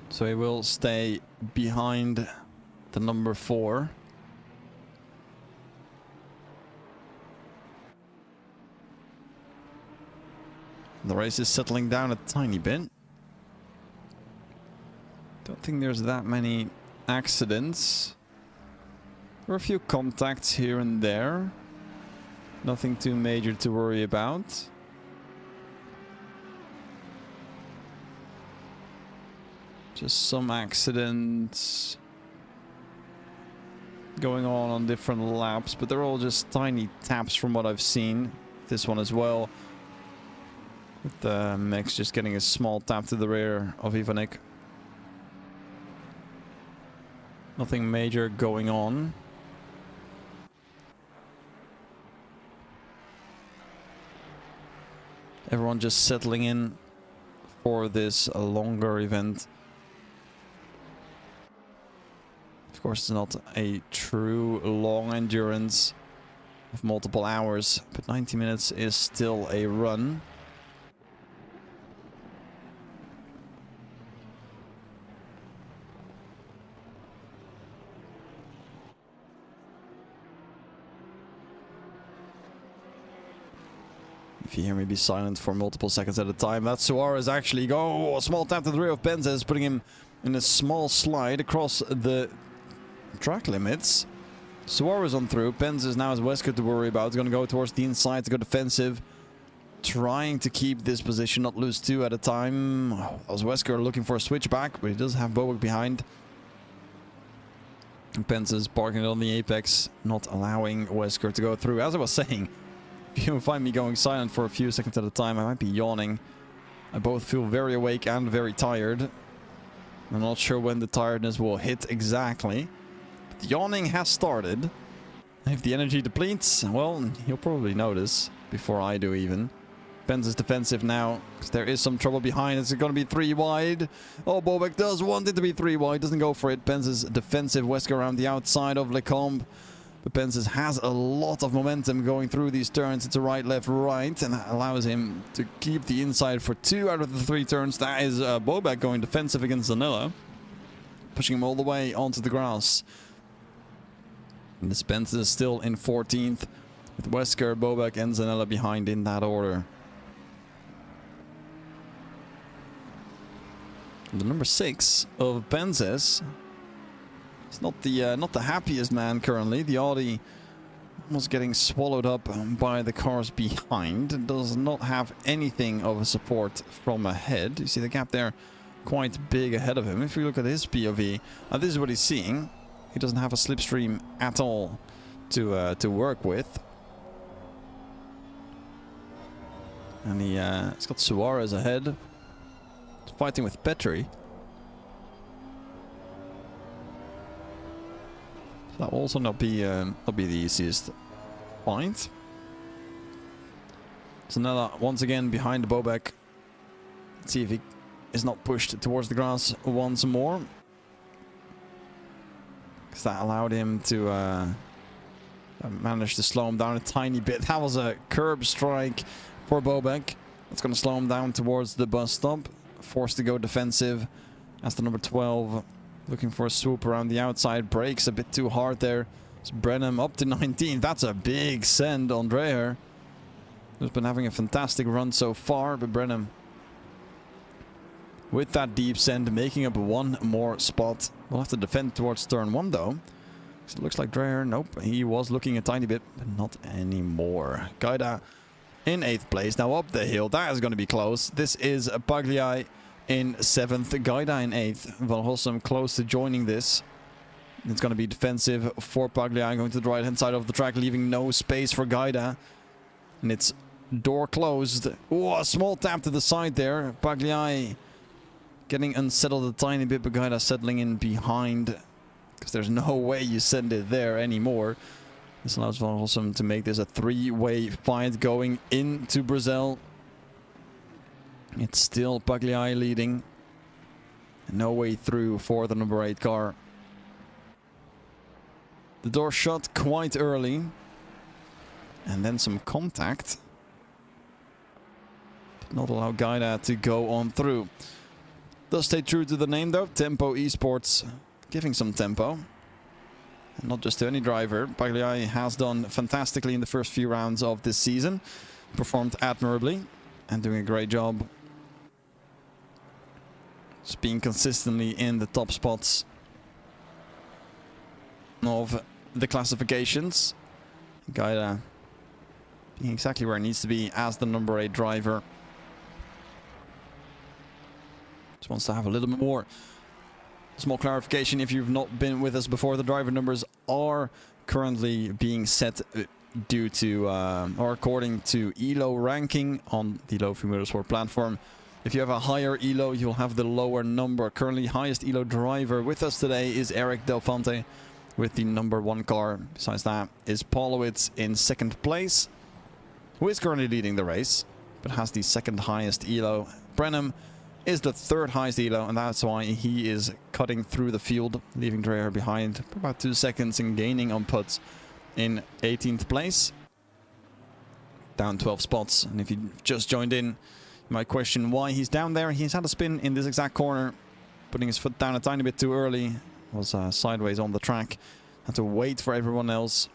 So he will stay behind the number 4. The race is settling down a tiny bit. Don't think there's that many accidents. There are a few contacts here and there. Nothing too major to worry about. Just some accidents going on different laps, but they're all just tiny taps from what I've seen. This one as well. With Max just getting a small tap to the rear of Ivanek. Nothing major going on. Everyone just settling in for this longer event. Of course, it's not a true long endurance of multiple hours, but 90 minutes is still a run. If you hear me be silent for multiple seconds at a time, that's Suarez actually go. Oh, a small tap to the rear of Benzes, putting him in a small slide across the track limits. Suarez on through. Benzes now has Wesker to worry about. He's going to go towards the inside to go defensive. Trying to keep this position, not lose 2 at a time. Oh, that was Wesker looking for a switchback, but he does have Bowick behind. Benzes parking it on the apex, not allowing Wesker to go through. As I was saying, if you find me going silent for a few seconds at a time, I might be yawning. I both feel very awake and very tired. I'm not sure when the tiredness will hit exactly. But the yawning has started. If the energy depletes, well, you'll probably notice before I do even. Benz is defensive now, because there is some trouble behind. It's going to be 3 wide. Oh, Bobek does want it to be 3 wide. Doesn't go for it. Benz is defensive. Wesker around the outside of Lecombe. But Benzes has a lot of momentum going through these turns. It's a right, left, right, and that allows him to keep the inside for 2 out of the 3 turns. That is Bobek going defensive against Zanella, pushing him all the way onto the grass. And this Benzes is still in 14th, with Wesker, Bobek, and Zanella behind in that order. The number 6 of Benzes. It's not the happiest man currently. The Audi was getting swallowed up by the cars behind. It does not have anything of a support from ahead. You see the gap there quite big ahead of him. If we look at his POV, this is what he's seeing. He doesn't have a slipstream at all to work with. And he's got Suarez ahead. He's fighting with Petri. That will also not be the easiest fight. Zanella once again behind Bobek. Let's see if he is not pushed towards the grass once more. Because that allowed him to manage to slow him down a tiny bit. That was a curb strike for Bobek. That's going to slow him down towards the bus stop. Forced to go defensive as the number 12. Looking for a swoop around the outside. Brakes a bit too hard there. It's Brenham up to 19th. That's a big send on Dreher. Who's been having a fantastic run so far. But Brenham, with that deep send, making up 1 more spot. We'll have to defend towards turn 1 though. So it looks like Dreher, nope. He was looking a tiny bit, but not anymore. Gaida in 8th place. Now up the hill. That is going to be close. This is Pagliai in 7th, Gaida in 8th. Van Hossem close to joining this. It's going to be defensive for Pagliai, going to the right hand side of the track, leaving no space for Gaida. And it's door closed. Oh, a small tap to the side there. Pagliai getting unsettled a tiny bit, but Gaida settling in behind, because there's no way you send it there anymore. This allows Van Hossem to make this a 3-way fight going into Brazil. It's still Pagliai leading. No way through for the number 8 car. The door shut quite early. And then some contact. Did not allow Gaida to go on through. Does stay true to the name though. Tempo Esports giving some tempo. And not just to any driver. Pagliai has done fantastically in the first few rounds of this season. Performed admirably and doing a great job. Just being consistently in the top spots of the classifications. Gaida being exactly where he needs to be as the number 8 driver. Just wants to have a little bit more. Small clarification, if you've not been with us before, the driver numbers are currently being set due to, or according to ELO ranking on the Lofi Motorsport platform. If you have a higher ELO, you'll have the lower number. Currently, highest ELO driver with us today is Eric Delfante with the number 1 car. Besides that is Paulowitz in 2nd place, who is currently leading the race, but has the 2nd highest ELO. Brenham is the 3rd highest ELO, and that's why he is cutting through the field, leaving Dreyer behind for about 2 seconds and gaining on putts in 18th place. Down 12 spots, and if you just joined in, you might question why he's down there. He's had a spin in this exact corner, putting his foot down a tiny bit too early. Was sideways on the track. Had to wait for everyone else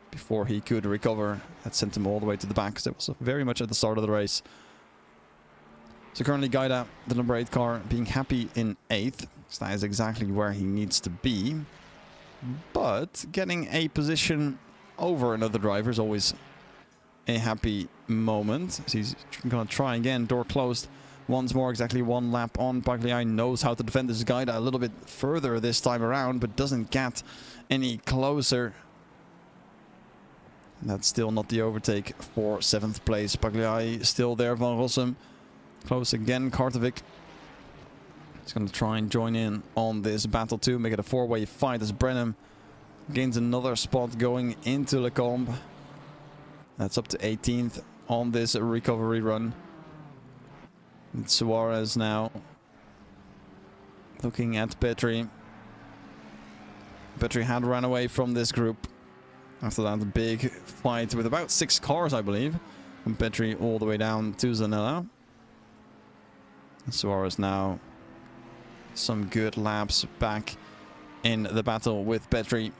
before he could recover. That sent him all the way to the back, because it was very much at the start of the race. So currently Gaida, the number 8 car, being happy in 8th. So that is exactly where he needs to be. But getting a position over another driver is always a happy moment. So he's going to try again. Door closed once more. Exactly 1 lap on. Pagliai knows how to defend this Gaida a little bit further this time around, but doesn't get any closer. And that's still not the overtake for 7th place. Pagliai still there. Van Rossum close again. Kartovic is going to try and join in on this battle too. Make it a 4-way fight as Brenham gains another spot going into Lecombe. That's up to 18th on this recovery run. And Suarez now looking at Petri. Petri had run away from this group after that big fight with about 6 cars, I believe, from Petri all the way down to Zanella. Suarez now some good laps back in the battle with Petri.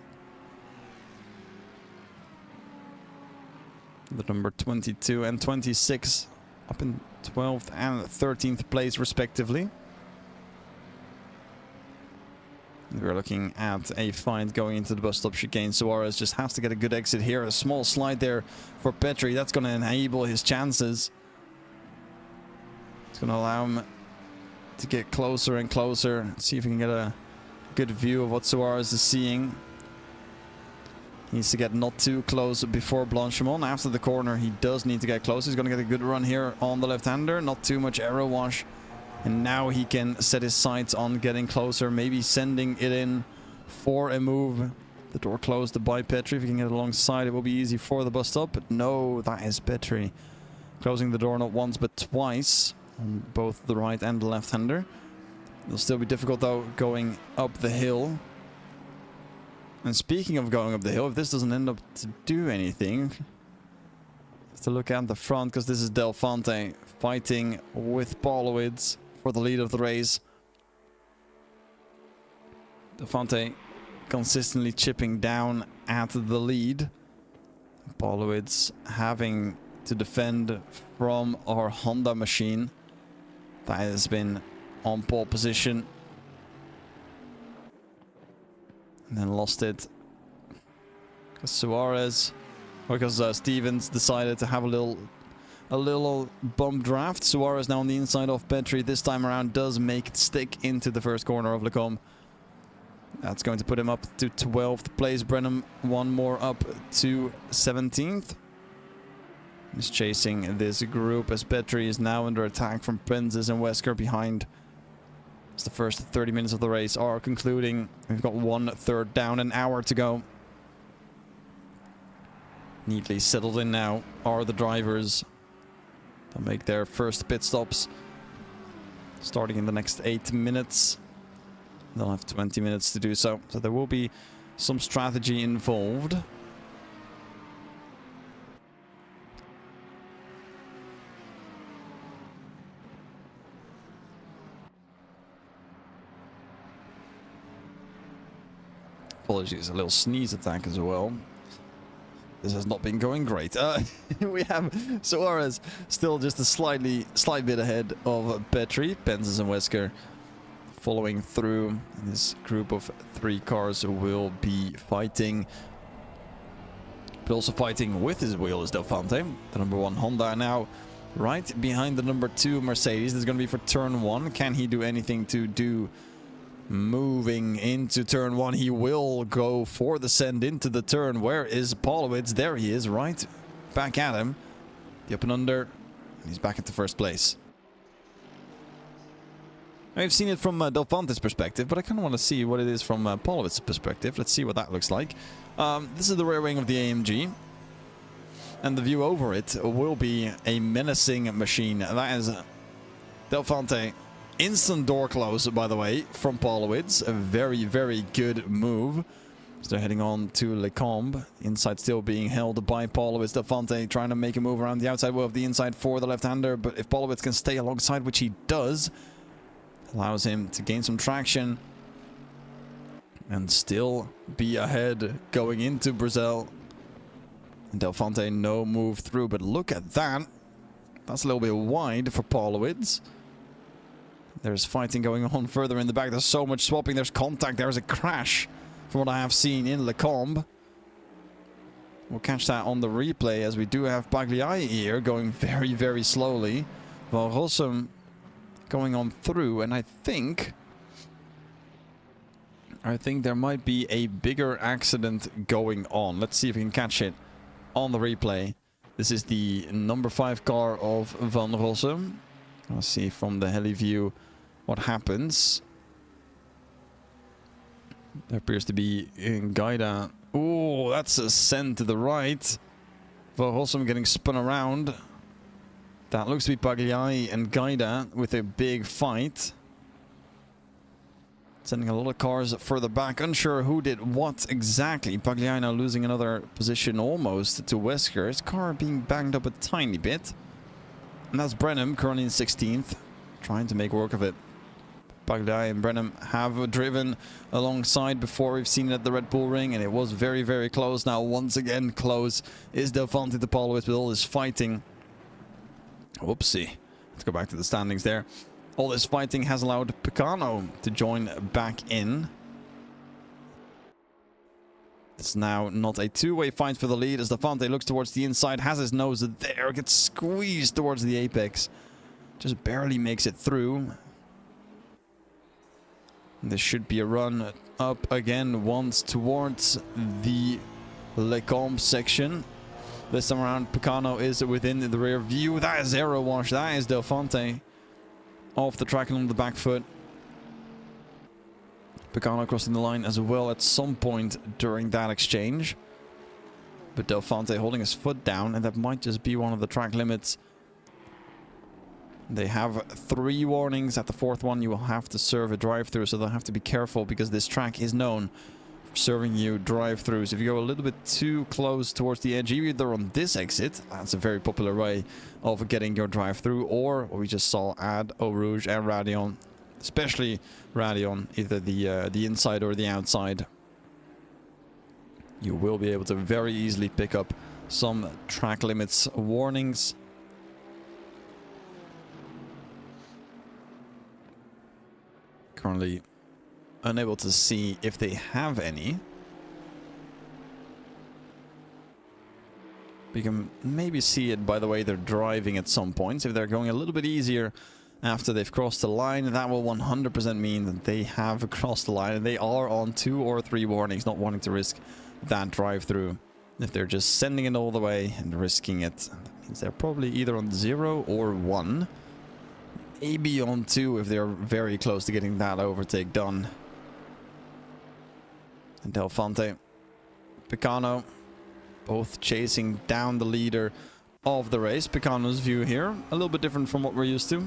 The number 22 and 26 up in 12th and 13th place respectively. We're looking at a fight going into the bus stop chicane. Suarez just has to get a good exit here. A small slide there for Petri. That's going to enable his chances. It's going to allow him to get closer and closer. See if we can get a good view of what Suarez is seeing. He needs to get not too close before Blanchimont. After the corner, he does need to get close. He's going to get a good run here on the left-hander. Not too much aero wash. And now he can set his sights on getting closer, maybe sending it in for a move. The door closed by Petri. If he can get alongside, it will be easy for the bus stop. But no, that is Petri closing the door not once but twice on both the right and the left-hander. It'll still be difficult though going up the hill. And speaking of going up the hill, if this doesn't end up to do anything, have to look at the front, because this is Delfante fighting with Paulowitz for the lead of the race. Delfante consistently chipping down at the lead. Paulowitz having to defend from our Honda machine that has been on pole position and then lost it because Suarez, or because Stevens decided to have a little bump draft. Suarez now on the inside of Petri. This time around does make it stick into the first corner of Lecombe. That's going to put him up to 12th place. Brenham one more up to 17th. He's chasing this group as Petri is now under attack from Prenzes and Wesker behind. As the first 30 minutes of the race are concluding. We've got 1/3 down, an hour to go. Neatly settled in now are the drivers. They'll make their first pit stops starting in the next 8 minutes. They'll have 20 minutes to do so. So there will be some strategy involved. Apologies, a little sneeze attack as well. This has not been going great. We have Suarez still just a slight bit ahead of Petri. Penzas and Wesker following through. And this group of 3 cars will be fighting. But also fighting with his wheel is Del Fonte. The number 1 Honda now right behind the number 2 Mercedes. This is going to be for turn 1. Can he do anything to do? Moving into turn 1, he will go for the send into the turn. Where is Polowitz? There he is, right back at him. The up and under, and he's back at the first place. I've seen it from Del Fonte's perspective, but I kind of want to see what it is from Polowitz's perspective. Let's see what that looks like. This is the rear wing of the AMG, and the view over it will be a menacing machine. That is Del Fonte. Instant door close, by the way, from Polowitz. A very, very good move. So they're heading on to Lecombe. Inside still being held by Polowitz. Del Fonte trying to make a move around the outside of the inside for the left-hander. But if Polowitz can stay alongside, which he does, allows him to gain some traction and still be ahead going into Brazil. And Del Fonte no move through, but look at that. That's a little bit wide for Polowitz. There's fighting going on further in the back. There's so much swapping. There's contact. There's a crash from what I have seen in Lecombe. We'll catch that on the replay as we do have Pagliai here going very, very slowly. Van Rossum going on through, and I think there might be a bigger accident going on. Let's see if we can catch it on the replay. This is the number 5 car of Van Rossum. I'll see from the heli view what happens. There appears to be Gaida. Oh, that's a send to the right. Van Rossum getting spun around. That looks to be Pagliai and Gaida with a big fight. Sending a lot of cars further back. Unsure who did what exactly. Pagliai now losing another position almost to Wesker. His car being banged up a tiny bit. And that's Brenham currently in 16th, trying to make work of it. Pagliai and Brenham have driven alongside before. We've seen it at the Red Bull Ring, and it was very, very close. Now, once again, close is Del Fonte to Polowitz with all this fighting. Whoopsie. Let's go back to the standings there. All this fighting has allowed Picano to join back in. It's now not a two-way fight for the lead as Del Fonte looks towards the inside, has his nose there, gets squeezed towards the apex. Just barely makes it through. This should be a run up again once towards the Lecombe section. This time around, Picano is within the rear view. That is Aero Wash. That is Del Fonte off the track and on the back foot. Picano crossing the line as well at some point during that exchange. But Del Fonte holding his foot down, and that might just be one of the track limits. They have 3 warnings. At the 4th one, you will have to serve a drive-through, so they'll have to be careful because this track is known for serving you drive-throughs. If you go a little bit too close towards the edge, either on this exit, that's a very popular way of getting your drive-through, or what we just saw at Eau Rouge and Radion, especially Radion, either the inside or the outside. You will be able to very easily pick up some track limits warnings. Currently unable to see if they have any. We can maybe see it by the way they're driving at some points. If they're going a little bit easier after they've crossed the line, that will 100% mean that they have crossed the line and they are on 2 or 3 warnings, not wanting to risk that drive-through. If they're just sending it all the way and risking it, that means they're probably either on 0 or 1. Maybe on 2 if they're very close to getting that overtake done. And Del Fonte, Picano, both chasing down the leader of the race. Picano's view here, a little bit different from what we're used to.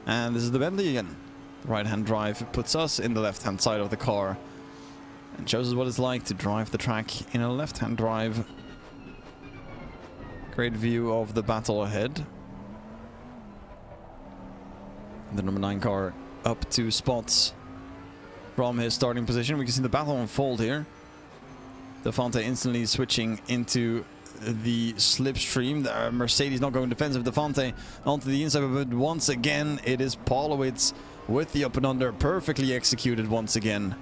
And this is the Bentley again. The right-hand drive puts us in the left-hand side of the car and shows us what it's like to drive the track in a left-hand drive. Great view of the battle ahead. The number 9 car up 2 spots from his starting position. We can see the battle unfold here. Del Fonte instantly switching into the slipstream. The Mercedes not going defensive. Del Fonte onto the inside, but once again it is Polowitz with the up and under, perfectly executed once again.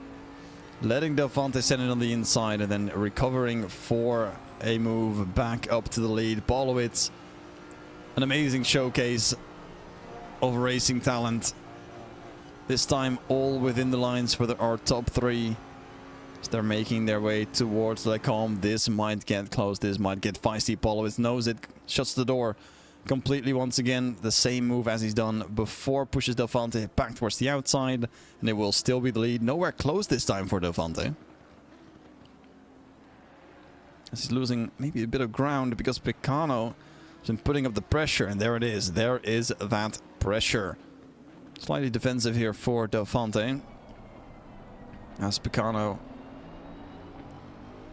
Letting Del Fonte send it on the inside and then recovering for a move back up to the lead. Polowitz, an amazing showcase of racing talent. This time all within the lines for our top 3. As they're making their way towards Lecombe. This might get close, this might get feisty. Polowitz knows it, shuts the door completely once again. The same move as he's done before, pushes Del Fonte back towards the outside, and it will still be the lead. Nowhere close this time for Del Fonte. As he's losing maybe a bit of ground because Picano has been putting up the pressure, and there it is. There is that pressure. Slightly defensive here for Del Fonte. As Picano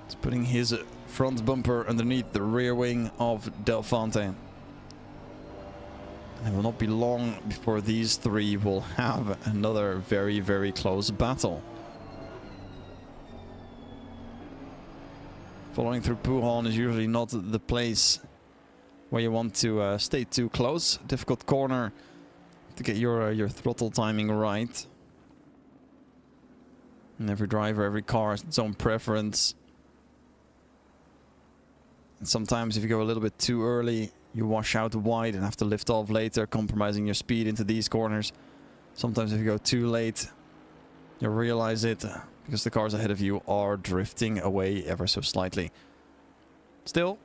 is putting his front bumper underneath the rear wing of Del Fonte. And it will not be long before these 3 will have another very, very close battle. Following through Pouhon is usually not the place where you want to stay too close. Difficult corner to get your throttle timing right. And every driver, every car has its own preference. And sometimes if you go a little bit too early, you wash out wide and have to lift off later, compromising your speed into these corners. Sometimes if you go too late, you'll realize it because the cars ahead of you are drifting away ever so slightly. Still,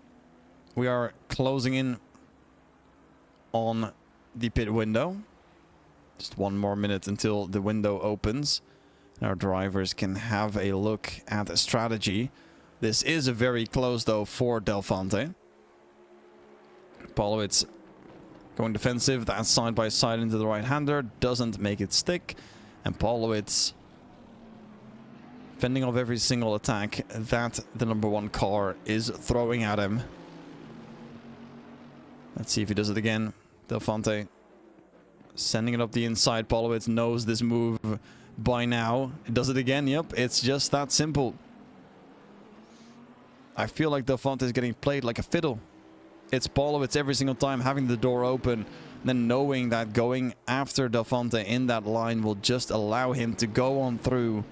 we are closing in on the pit window. Just 1 more minute until the window opens. Our drivers can have a look at the strategy. This is a very close though for Del Fonte. Polowitz going defensive. That side by side into the right-hander doesn't make it stick. And Polowitz fending off every single attack that the number 1 car is throwing at him. Let's see if he does it again. Del Fonte sending it up the inside. Polowitz knows this move by now. It does it again. Yep, it's just that simple. I feel like Del Fonte is getting played like a fiddle. It's Polowitz every single time having the door open, and then knowing that going after Del Fonte in that line will just allow him to go on through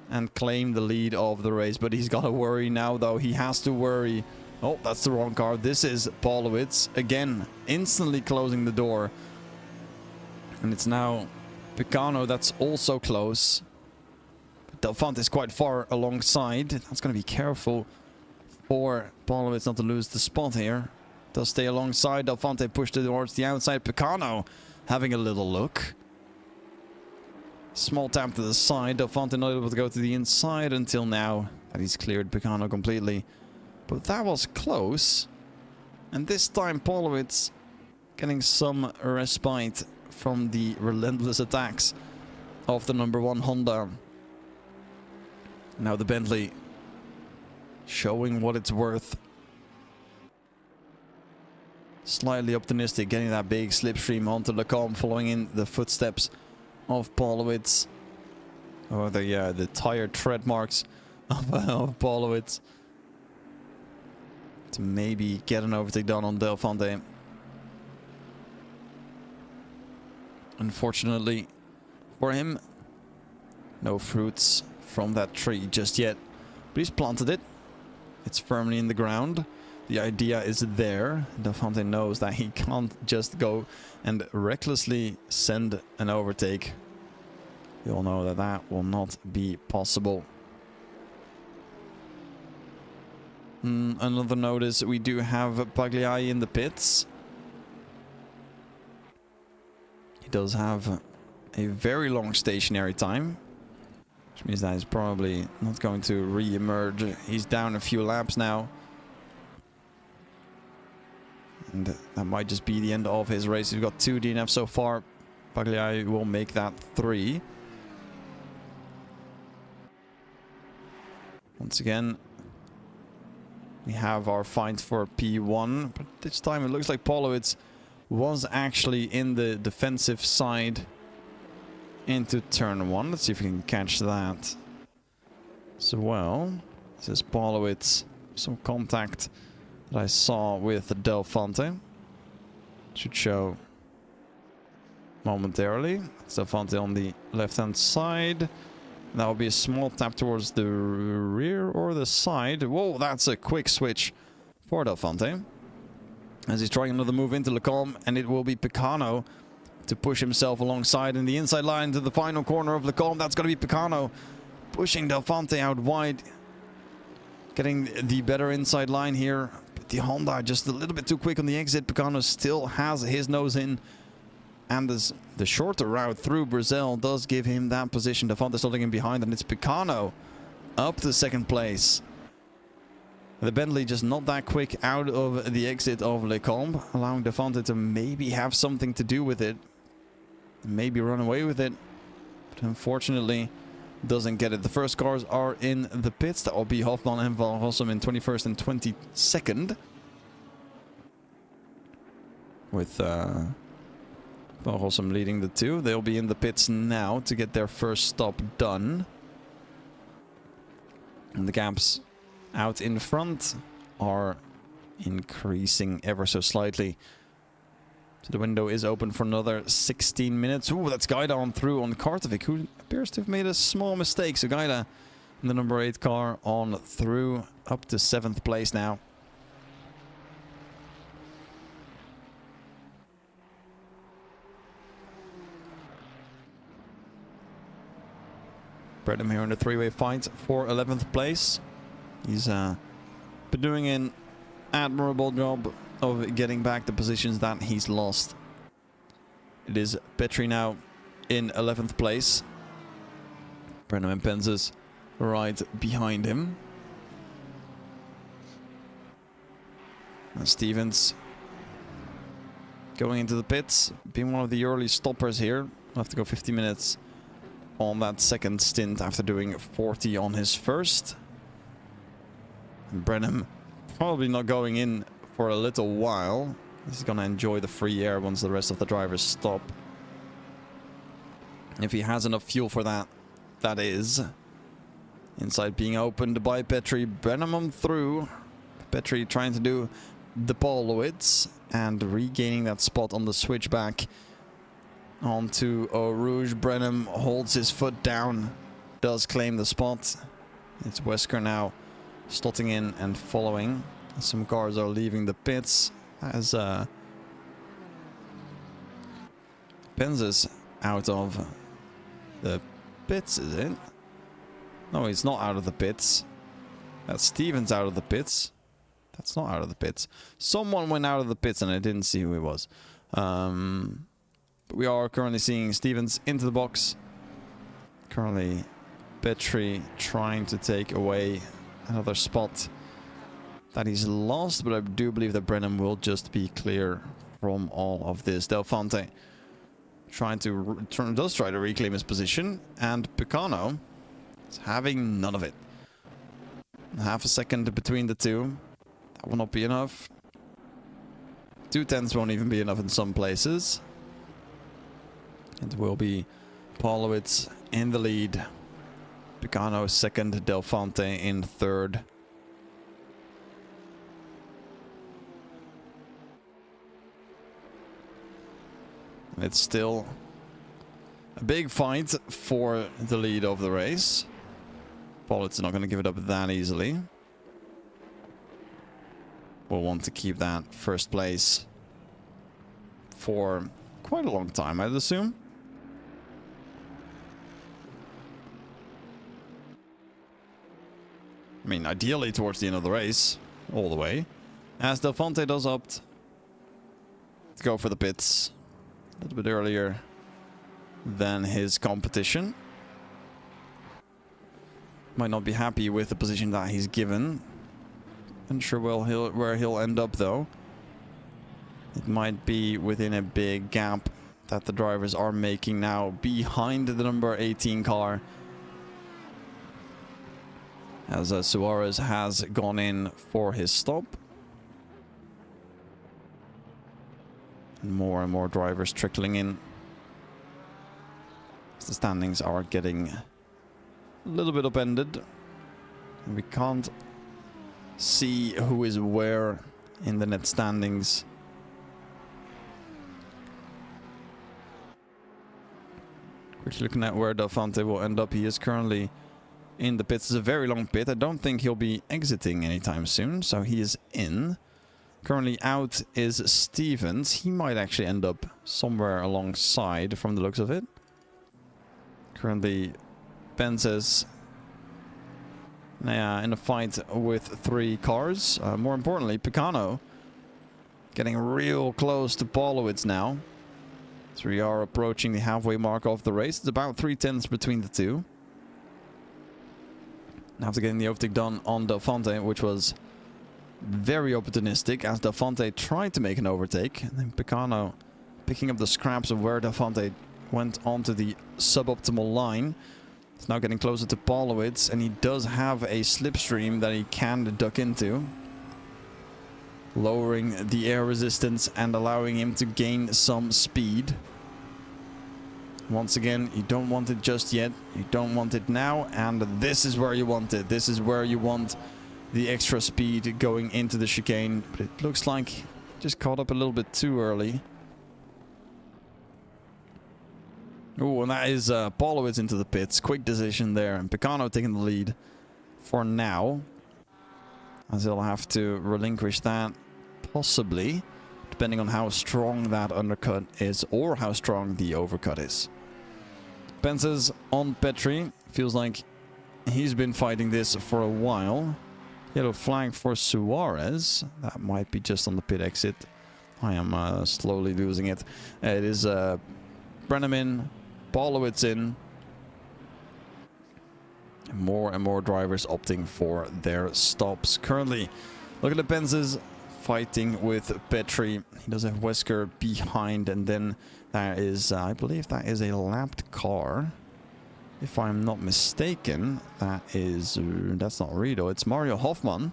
and claim the lead of the race. But he's got to worry now, though. He has to worry. Oh, that's the wrong car. This is Polowitz again, instantly closing the door. And it's now Picano that's also close. But Del Fonte is quite far alongside. That's going to be careful for Polowitz not to lose the spot here. Does stay alongside. Del Fonte pushed it towards the outside. Picano having a little look. Small tap to the side. Del Fonte not able to go to the inside until now that he's cleared Picano completely. But that was close. And this time Polowitz getting some respite from the relentless attacks of the number 1 Honda. Now the Bentley showing what it's worth. Slightly optimistic, getting that big slipstream onto Lecombe, following in the footsteps of Polowitz. Oh, the tire tread marks of Polowitz. To maybe get an overtake done on Del Fonte. Unfortunately for him, no fruits from that tree just yet. But he's planted it. It's firmly in the ground. The idea is there. Del Fonte knows that he can't just go and recklessly send an overtake. We all know that that will not be possible. Another notice, we do have Pagliai in the pits. He does have a very long stationary time, which means that he's probably not going to re-emerge. He's down a few laps now. And that might just be the end of his race. We've got 2 DNFs so far. Pagliai will make that 3. Once again, we have our fight for P1, but this time it looks like Polowitz was actually in the defensive side into turn 1. Let's see if we can catch that. So, well, this is Polowitz. Some contact that I saw with Del Fonte. Should show momentarily. Del Fonte on the left-hand side. That will be a small tap towards the rear or the side. Whoa, that's a quick switch for Del Fonte. As he's trying another move into Lecombe, and it will be Picano to push himself alongside in the inside line to the final corner of Lecombe. That's going to be Picano pushing Del Fonte out wide. Getting the better inside line here. But the Honda just a little bit too quick on the exit. Picano still has his nose in. And the shorter route through Brazil does give him that position. Del Fonte still in behind, and it's Picano up to second place. The Bentley just not that quick out of the exit of Lecombe, allowing Del Fonte to maybe have something to do with it. Maybe run away with it. But unfortunately, doesn't get it. The first cars are in the pits. That will be Hofman and Van Rossum in 21st and 22nd. With Van Rossum leading the 2. They'll be in the pits now to get their first stop done. And the gaps out in front are increasing ever so slightly. So the window is open for another 16 minutes. Ooh, that's Gaida on through on Kartovic, who appears to have made a small mistake. So Gaida in the number 8 car on through up to 7th place now. Brenham here in the 3-way fight for 11th place. He's been doing an admirable job of getting back the positions that he's lost. It is Petri now in 11th place. Brenham and Penzas right behind him. And Stevens going into the pits, being one of the early stoppers here. We'll have to go 50 minutes on that second stint after doing 40 on his first. And Brenham probably not going in for a little while. He's gonna enjoy the free air once the rest of the drivers stop. If he has enough fuel for that, that is. Inside being opened by Petri. Brenham on through. Petri trying to do the Polowitz and regaining that spot on the switchback onto Eau Rouge. Brenham holds his foot down, does claim the spot. It's Wesker now slotting in and following. Some cars are leaving the pits as Penzas out of the pits, is it? No, he's not out of the pits. That's Stevens out of the pits. That's not out of the pits. Someone went out of the pits and I didn't see who it was. But we are currently seeing Stevens into the box. Currently Petri trying to take away another spot that he's lost, but I do believe that Brenham will just be clear from all of this. Del Fonte does try to reclaim his position, and Picano is having none of it. Half a second between the two. That will not be enough. 2/10 won't even be enough in some places. It will be Polowitz in the lead. Picano second, Del Fonte in third. It's still a big fight for the lead of the race. Pollott's not going to give it up that easily. We'll want to keep that first place for quite a long time, I'd assume. I mean, ideally towards the end of the race, all the way. As Del Fonte does opt to go for the pits a little bit earlier than his competition. Might not be happy with the position that he's given. Unsure where he'll end up though. It might be within a big gap that the drivers are making now behind the number 18 car. As Suarez has gone in for his stop. And more drivers trickling in. The standings are getting a little bit upended. And we can't see who is where in the net standings. Quickly looking at where Delphante will end up. He is currently in the pits. It's a very long pit. I don't think he'll be exiting anytime soon, so he is in. Currently out is Stevens. He might actually end up somewhere alongside from the looks of it. Currently Benzes in a fight with 3 cars. More importantly, Picano getting real close to Paulowitz now. So we are approaching the halfway mark of the race. It's about 3/10 between the two. After getting the overtake done on Delphante, which was very opportunistic, as Delphante tried to make an overtake. And then Picano picking up the scraps of where Delphante went onto the suboptimal line. It's now getting closer to Paulowitz, and he does have a slipstream that he can duck into, lowering the air resistance and allowing him to gain some speed. Once again, you don't want it just yet. You don't want it now, and this is where you want it. This is where you want the extra speed going into the chicane. But it looks like just caught up a little bit too early. Oh, and that is Paulowitz into the pits. Quick decision there, and Picano taking the lead for now, as he'll have to relinquish that, possibly, depending on how strong that undercut is or how strong the overcut is. Benzes on Petri. Feels like he's been fighting this for a while. Yellow flag for Suarez. That might be just on the pit exit. I am slowly losing it. It is Brenham in, Paulowitz in. More and more drivers opting for their stops. Currently, look at the Benzes fighting with Petri. He does have Wesker behind, and then there is, I believe that is a lapped car. If I'm not mistaken, that's not Rido, it's Mario Hoffman,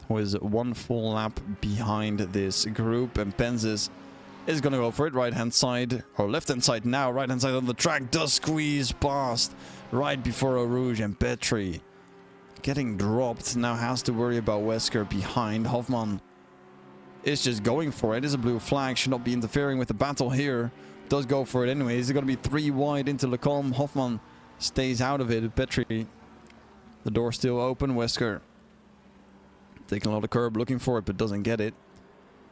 who is 1 full lap behind this group, and Benzes is going to go for it. Right hand side, or left hand side now, right hand side on the track, does squeeze past right before Eau Rouge, and Petri getting dropped, now has to worry about Wesker behind. Hoffman is just going for it. It is a blue flag, should not be interfering with the battle here. Does go for it anyways. He's going to be 3 wide into Lecombe. Hoffman stays out of it. Petri, the door still open. Wesker taking a lot of curb, looking for it, but doesn't get it.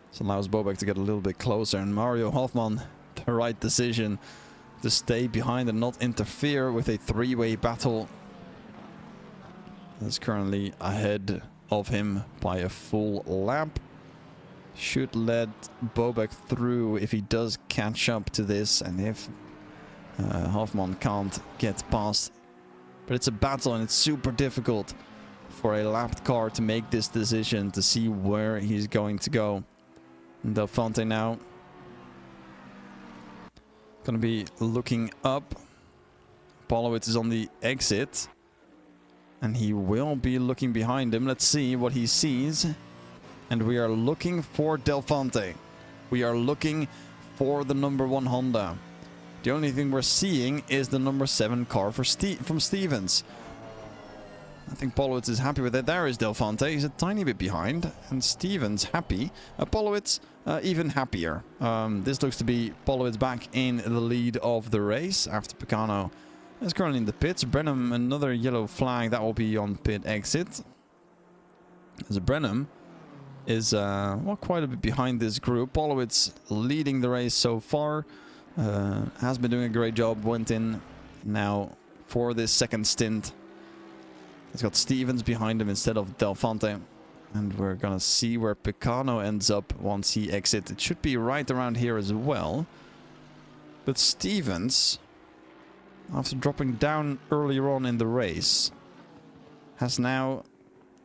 This allows Bobek to get a little bit closer, and Mario Hoffman, the right decision to stay behind and not interfere with a 3-way battle. That's currently ahead of him by a full lap. Should let Bobek through if he does catch up to this, and if Hoffman can't get past. But it's a battle, and it's super difficult for a lapped car to make this decision to see where he's going to go. And Delphante now going to be looking up. Paulowitz is on the exit, and he will be looking behind him. Let's see what he sees. And we are looking for Delphante. We are looking for the number 1 Honda. The only thing we're seeing is the number 7 car from Stevens. I think Paulowitz is happy with it. There is Delphante. He's a tiny bit behind. And Stevens happy. Paulowitz even happier. This looks to be Paulowitz back in the lead of the race after Picano is currently in the pits. Brenham, another yellow flag. That will be on pit exit. As Brenham is well, quite a bit behind this group. Paulowitz leading the race so far. Has been doing a great job. Went in now for this second stint. He's got Stevens behind him instead of Delphante. And we're gonna see where Picano ends up once he exits. It should be right around here as well. But Stevens, after dropping down earlier on in the race, has now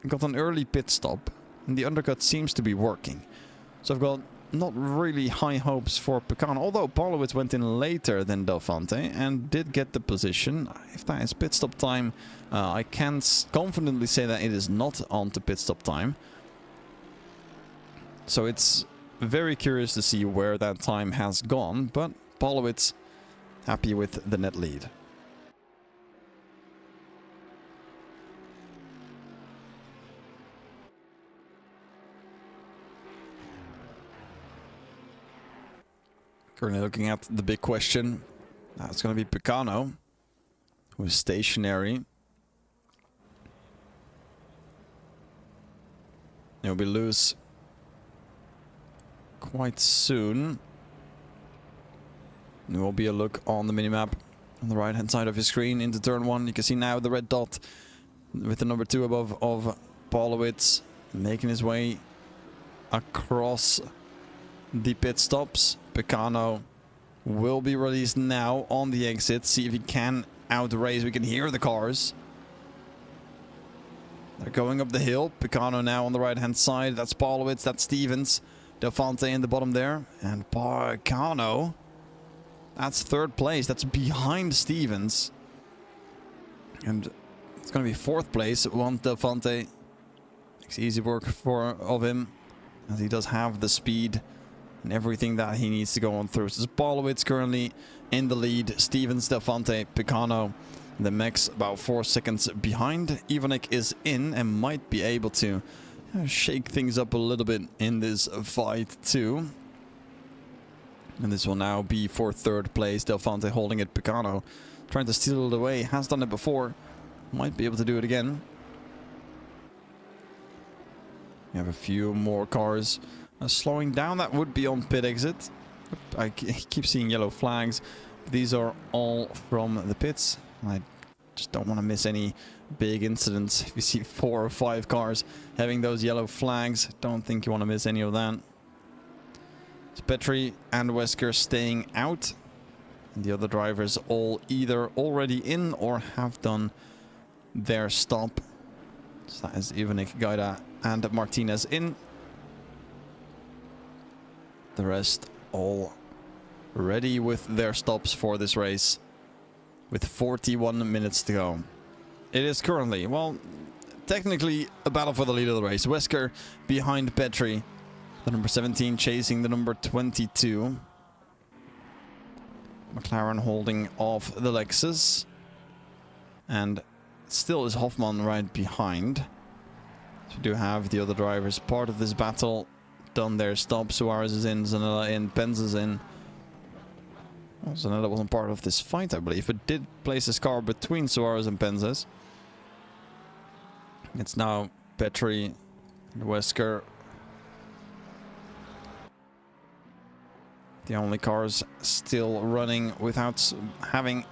got an early pit stop. And the undercut seems to be working. So I've got not really high hopes for Picano, although Polowitz went in later than Del Fonte and did get the position. If that is pit stop time, I can confidently say that it is not on to pit stop time. So it's very curious to see where that time has gone, but Polowitz happy with the net lead. Currently looking at the big question. Now it's going to be Picano, who is stationary. He'll be loose quite soon. There will be a look on the minimap on the right hand side of your screen into turn 1. You can see now the red dot with the number 2 above of Polowitz making his way across the pit stops. Picano will be released now on the exit. See if he can outrace. We can hear the cars. They're going up the hill. Picano now on the right hand side. That's Polowitz. That's Stevens. Del Fonte in the bottom there. And Picano. That's 3rd place. That's behind Stevens. And it's going to be 4th place. One Del Fonte makes easy work of him, as he does have the speed and everything that he needs to go on through. So Polowitz currently in the lead. Stevens, Del Fonte, Picano, the mechs about 4 seconds behind. Ivanek is in and might be able to shake things up a little bit in this fight too. And this will now be for 3rd place. Del Fonte holding it. Picano trying to steal it away. Has done it before. Might be able to do it again. We have a few more cars slowing down. That would be on pit exit. I keep seeing yellow flags. These are all from the pits. I just don't want to miss any big incidents. If you see 4 or 5 cars having those yellow flags, don't think you want to miss any of that. It's Petri and Wesker staying out. And the other drivers all either already in or have done their stop. So that is Ivanek, Gaida and Martinez in. The rest all ready with their stops for this race, with 41 minutes to go. It is currently, well, technically a battle for the lead of the race. Wesker behind Petri, the number 17 chasing the number 22. McLaren holding off the Lexus. And still is Hoffman right behind. So we do have the other drivers part of this battle done their stop. Suarez is in, Zanella in, Penz is in. Well, Zanella wasn't part of this fight, I believe, but did place his car between Suarez and Penz's. It's now Petri and Wesker. The only cars still running without having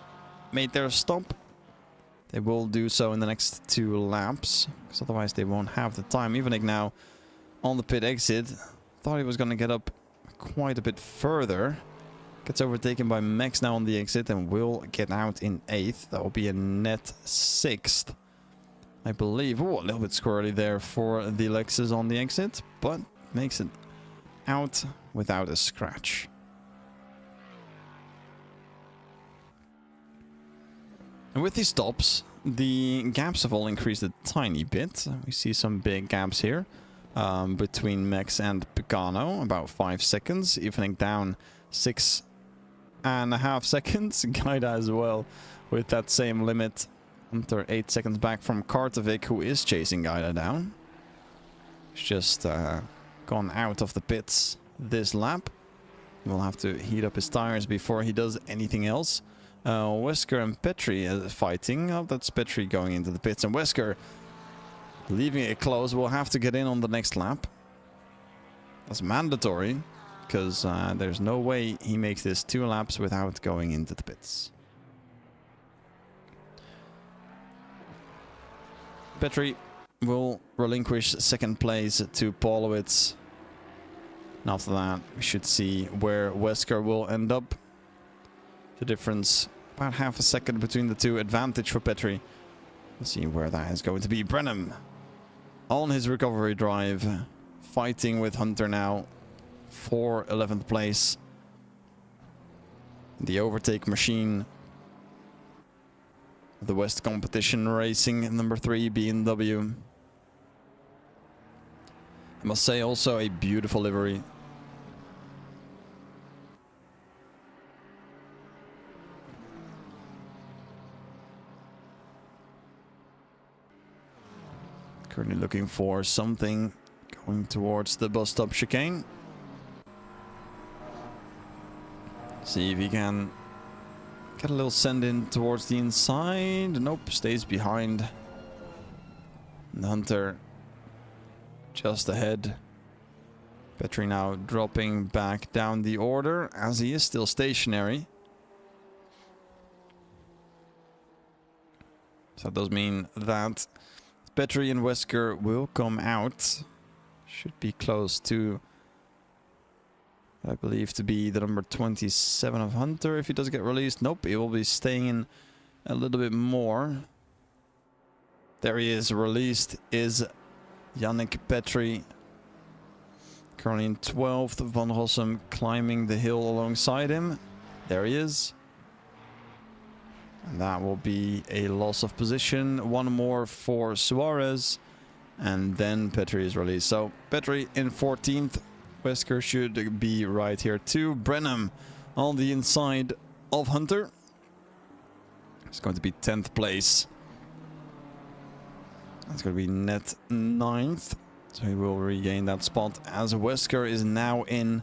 made their stop. They will do so in the next 2 laps, because otherwise they won't have the time. Ivanek now on the pit exit. Thought he was going to get up quite a bit further. Gets overtaken by Max now on the exit and will get out in 8th. That will be a net 6th, I believe. Oh, a little bit squirrely there for the Lexus on the exit, but makes it out without a scratch. And with these stops, the gaps have all increased a tiny bit. We see some big gaps here between Max and Picano, about 5 seconds. Evening down 6.5 seconds. Gaida as well with that same limit. Under 8 seconds back from Kartovic, who is chasing Gaida down. He's just gone out of the pits this lap. We'll have to heat up his tires before he does anything else. Wesker and Petri fighting. Oh, that's Petri going into the pits, and Wesker leaving it close. Will have to get in on the next lap. That's mandatory, because there's no way he makes this 2 laps without going into the pits. Petri will relinquish 2nd place to Polowitz. And after that, we should see where Wesker will end up. The difference, about half a second between the two. Advantage for Petri. Let's see where that is going to be. Brenham on his recovery drive, fighting with Hunter now for 11th place. The overtake machine. The West Competition Racing, number 3, BMW. I must say also a beautiful livery. Currently looking for something going towards the bus stop chicane. See if he can get a little send in towards the inside. Nope, stays behind. And Hunter just ahead. Petri now dropping back down the order as he is still stationary. So that does mean that Petri and Wesker will come out. Should be close to, I believe, to be the number 27 of Hunter if he does get released. Nope, he will be staying in a little bit more. There he is, released is Yannick Petri. Currently in 12th, Van Rossum climbing the hill alongside him. There he is. And that will be a loss of position. One more for Suarez. And then Petri is released. So Petri in 14th. Wesker should be right here too. Brenham on the inside of Hunter. It's going to be 10th place. That's going to be net 9th. So he will regain that spot as Wesker is now in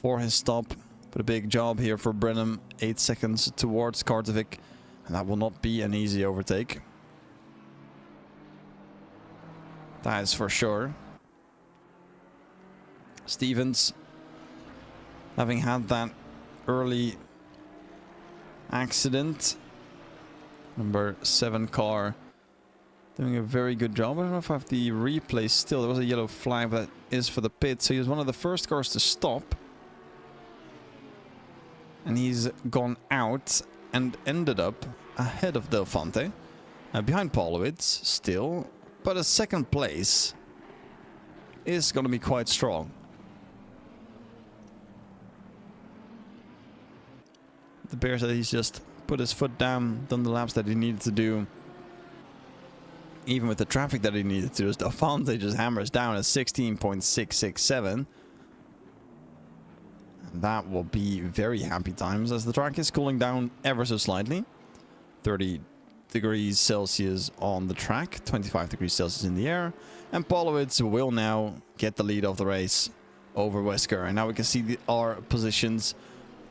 for his stop. But a big job here for Brenham. 8 seconds towards Kartovic. And that will not be an easy overtake. That is for sure. Stevens, having had that early accident. Number 7 car doing a very good job. I don't know if I have the replay still. There was a yellow flag that is for the pit. So he was one of the first cars to stop. And he's gone out and ended up ahead of Del Fonte. Behind Polowitz still. But a second place is going to be quite strong. The Bear said he's just put his foot down, done the laps that he needed to do. Even with the traffic that he needed to do, Del Fonte just hammers down at 16.667. And that will be very happy times as the track is cooling down ever so slightly. 30 degrees Celsius on the track, 25 degrees Celsius in the air. And Polowitz will now get the lead of the race over Wesker. And now we can see our positions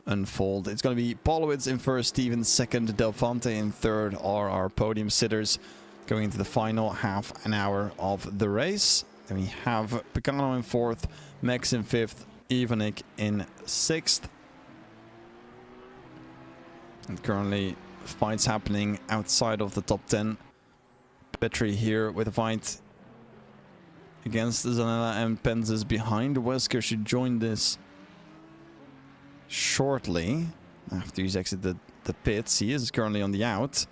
unfold. It's going to be Polowitz in first, Stevens second, Del Fonte in third are our podium sitters going into the final half an hour of the race. Then we have Picano in fourth, Max in fifth, Ivanik in sixth. And currently fights happening outside of the top 10. Petri here with a fight against Zanella and Penzis behind. Wesker should join this shortly after he's exited the pits. He is currently on the out.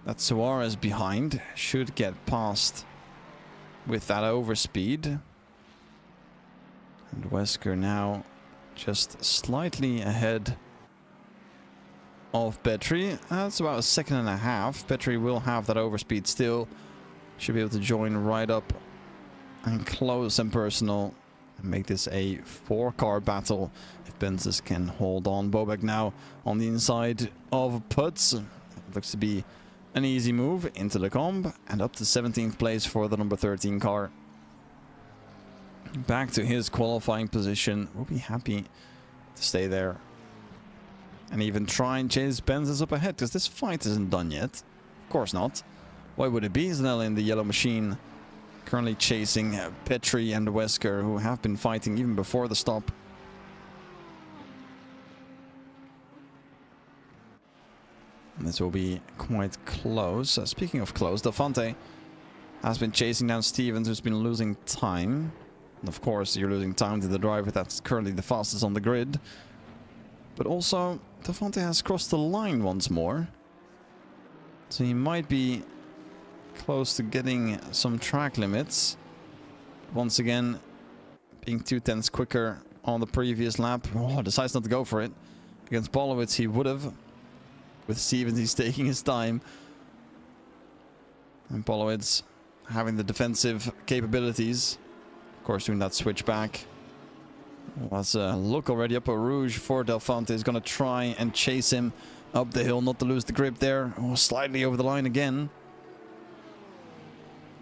That's Suarez behind. Should get past with that overspeed. And Wesker now just slightly ahead of Petri. That's about a second and a half. Petri will have that overspeed still. Should be able to join right up and close and personal and make this a 4-car battle if Benzis can hold on. Bobek now on the inside of Putz. Looks to be an easy move into the comb and up to 17th place for the number 13 car. Back to his qualifying position. We'll be happy to stay there and even try and chase Benzis up ahead, because this fight isn't done yet. Of course not. Why would it be? Zanella in the yellow machine currently chasing Petri and Wesker, who have been fighting even before the stop. And this will be quite close. Speaking of close, Del Fonte has been chasing down Stevens, who's been losing time. And of course, you're losing time to the driver that's currently the fastest on the grid. But also, Del Fonte has crossed the line once more. So he might be close to getting some track limits. Once again, being 2/10 quicker on the previous lap. Oh, decides not to go for it. Against Polowitz, he would have. With Stevens, he's taking his time. And Polowitz having the defensive capabilities. Of course, doing that switch back. Was a look already up a Rouge for Del Fonte. Is going to try and chase him up the hill, not to lose the grip there. Oh, slightly over the line again.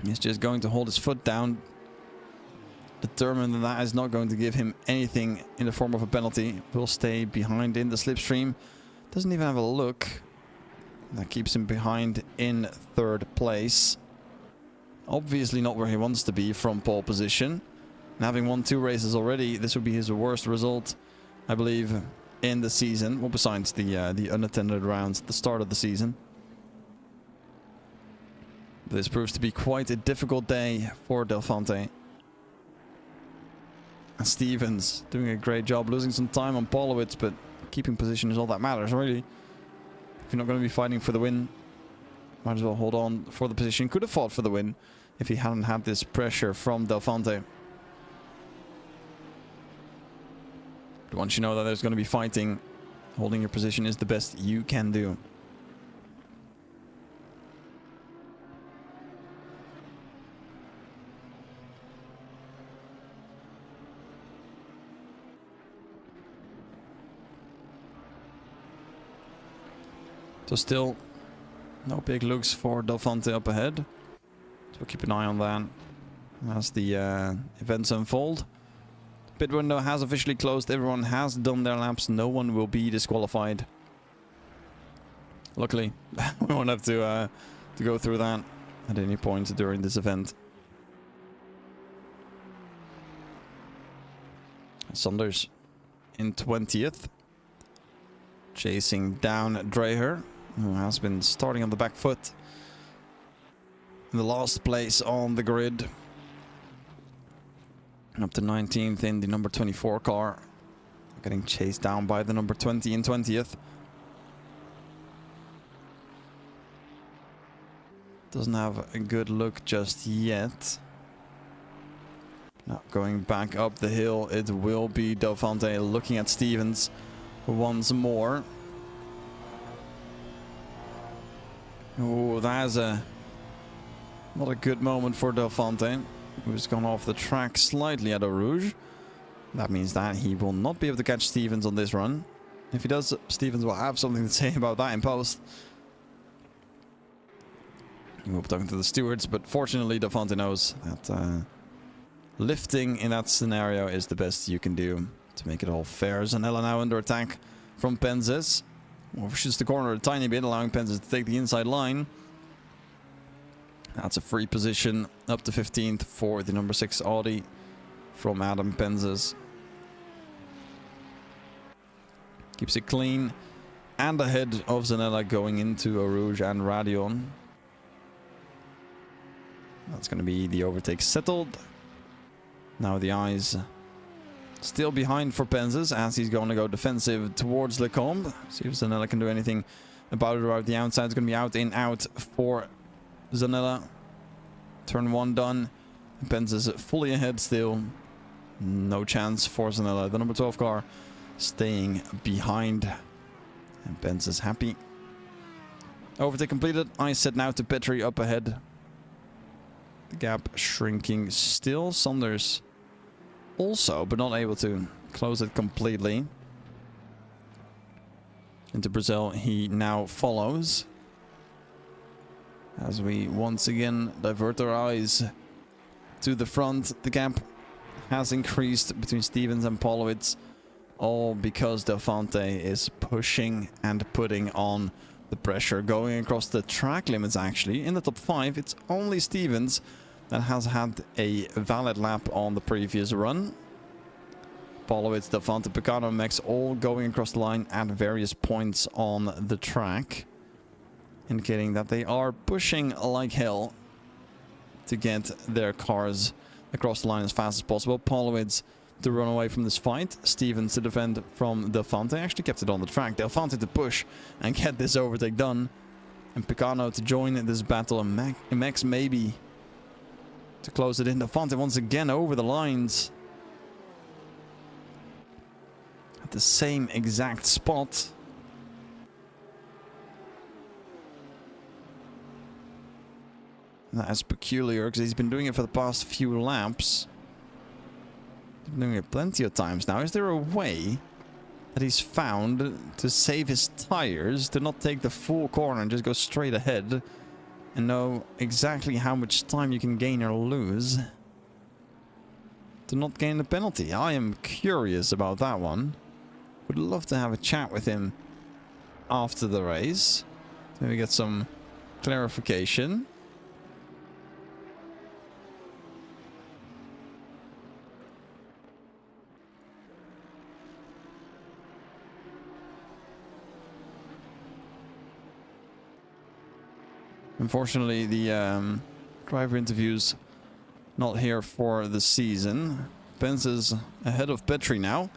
He's just going to hold his foot down. Determined that is not going to give him anything in the form of a penalty. Will stay behind in the slipstream. Doesn't even have a look. That keeps him behind in third place. Obviously not where he wants to be from pole position. And having won 2 races already, this would be his worst result, I believe, in the season. Well, besides the unattended rounds at the start of the season. This proves to be quite a difficult day for Del Fonte. And Stevens doing a great job, losing some time on Polowitz, but keeping position is all that matters, really. If you're not going to be fighting for the win, might as well hold on for the position. Could have fought for the win if he hadn't had this pressure from Del Fonte. But once you know that there's going to be fighting, holding your position is the best you can do. So still no big looks for Del Fonte up ahead. So we'll keep an eye on that as the events unfold. Pit window has officially closed. Everyone has done their laps. No one will be disqualified. Luckily, we won't have to go through that at any point during this event. Saunders in 20th. Chasing down Dreher, who has been starting on the back foot. In the last place on the grid. Up to 19th in the number 24 car. Getting chased down by the number 20 in 20th. Doesn't have a good look just yet. Now going back up the hill, it will be Del Fonte looking at Stevens once more. Oh, that is not a good moment for Del Fonte, who's gone off the track slightly at Eau Rouge. That means that he will not be able to catch Stevens on this run. If he does, Stevens will have something to say about that in post. He will be talking to the stewards, but fortunately Del Fonte knows that lifting in that scenario is the best you can do to make it all fair. Zanella now under attack from Penzes. Pushes the corner a tiny bit, allowing Penzes to take the inside line. That's a free position up to 15th for the number 6 Audi from Adam Penzes. Keeps it clean and ahead of Zanella going into Eau Rouge and Radion. That's going to be the overtake settled. Now the eyes still behind for Penzes as he's going to go defensive towards Lecombe. See if Zanella can do anything about it around the outside. It's going to be out in out for Zanella. Turn 1 done. Penzes fully ahead still. No chance for Zanella. The number 12 car staying behind. And Penzes happy. Overtake completed. Eyes set now to Petri up ahead. The gap shrinking still. Saunders also, but not able to close it completely. Into Brazil he now follows. As we once again divert our eyes to the front, the gap has increased between Stevens and Polowitz. All because Del Fonte is pushing and putting on the pressure. Going across the track limits actually. In the top 5, it's only Stevens that has had a valid lap on the previous run. Polowitz, Del Fonte, Picano, Max all going across the line at various points on the track. Indicating that they are pushing like hell to get their cars across the line as fast as possible. Polowitz to run away from this fight. Stevens to defend from Del Fonte. Actually kept it on the track. Del Fonte to push and get this overtake done. And Picano to join this battle. And Max maybe to close it in. Del Fonte once again over the lines. the same exact spot. That is peculiar, because he's been doing it for the past few laps. Been doing it plenty of times now. Is there a way that he's found to save his tires, to not take the full corner and just go straight ahead and know exactly how much time you can gain or lose to not gain the penalty? I am curious about that one. Would love to have a chat with him after the race. Maybe get some clarification. Unfortunately, the driver interviews not here for the season. Benz is ahead of Petri now.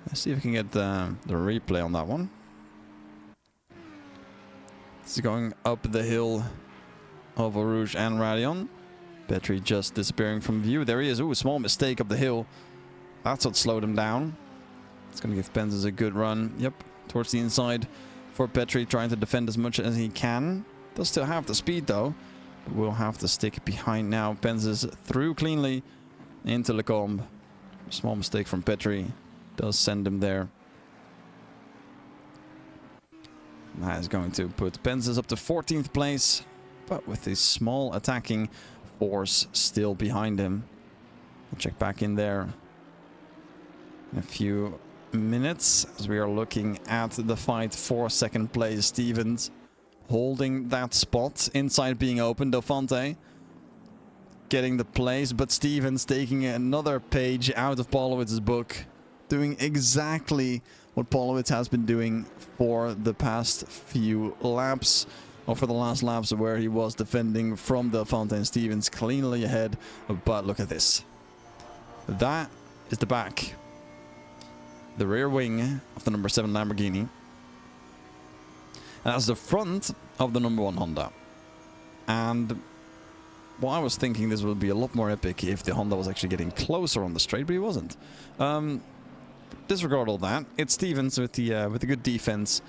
Let's see if we can get the replay on that one. This is going up the hill of Eau Rouge and Radion. Petri just disappearing from view. There he is. Ooh, a small mistake up the hill. That's what slowed him down. It's going to give Benz a good run. Yep, towards the inside for Petri, trying to defend as much as he can. Does still have the speed though, but will have to stick behind now. Benz is through cleanly into Lecombe. Small mistake from Petri does send him there. That is going to put Benz up to 14th place, but with his small attacking force still behind him. We'll check back in there in a few minutes as we are looking at the fight for second place. Stevens holding that spot, inside being open. Delphante getting the place, but Stevens taking another page out of Polowitz's book, doing exactly what Polowitz has been doing for the past few laps, or for the last laps, where he was defending from Delphante and Stevens cleanly ahead. But look at this. That is the back, the rear wing of the number 7 Lamborghini. And that's the front of the number 1 Honda. And well, I was thinking this would be a lot more epic if the Honda was actually getting closer on the straight, but he wasn't. Disregard all that. It's Stevens with the good defense.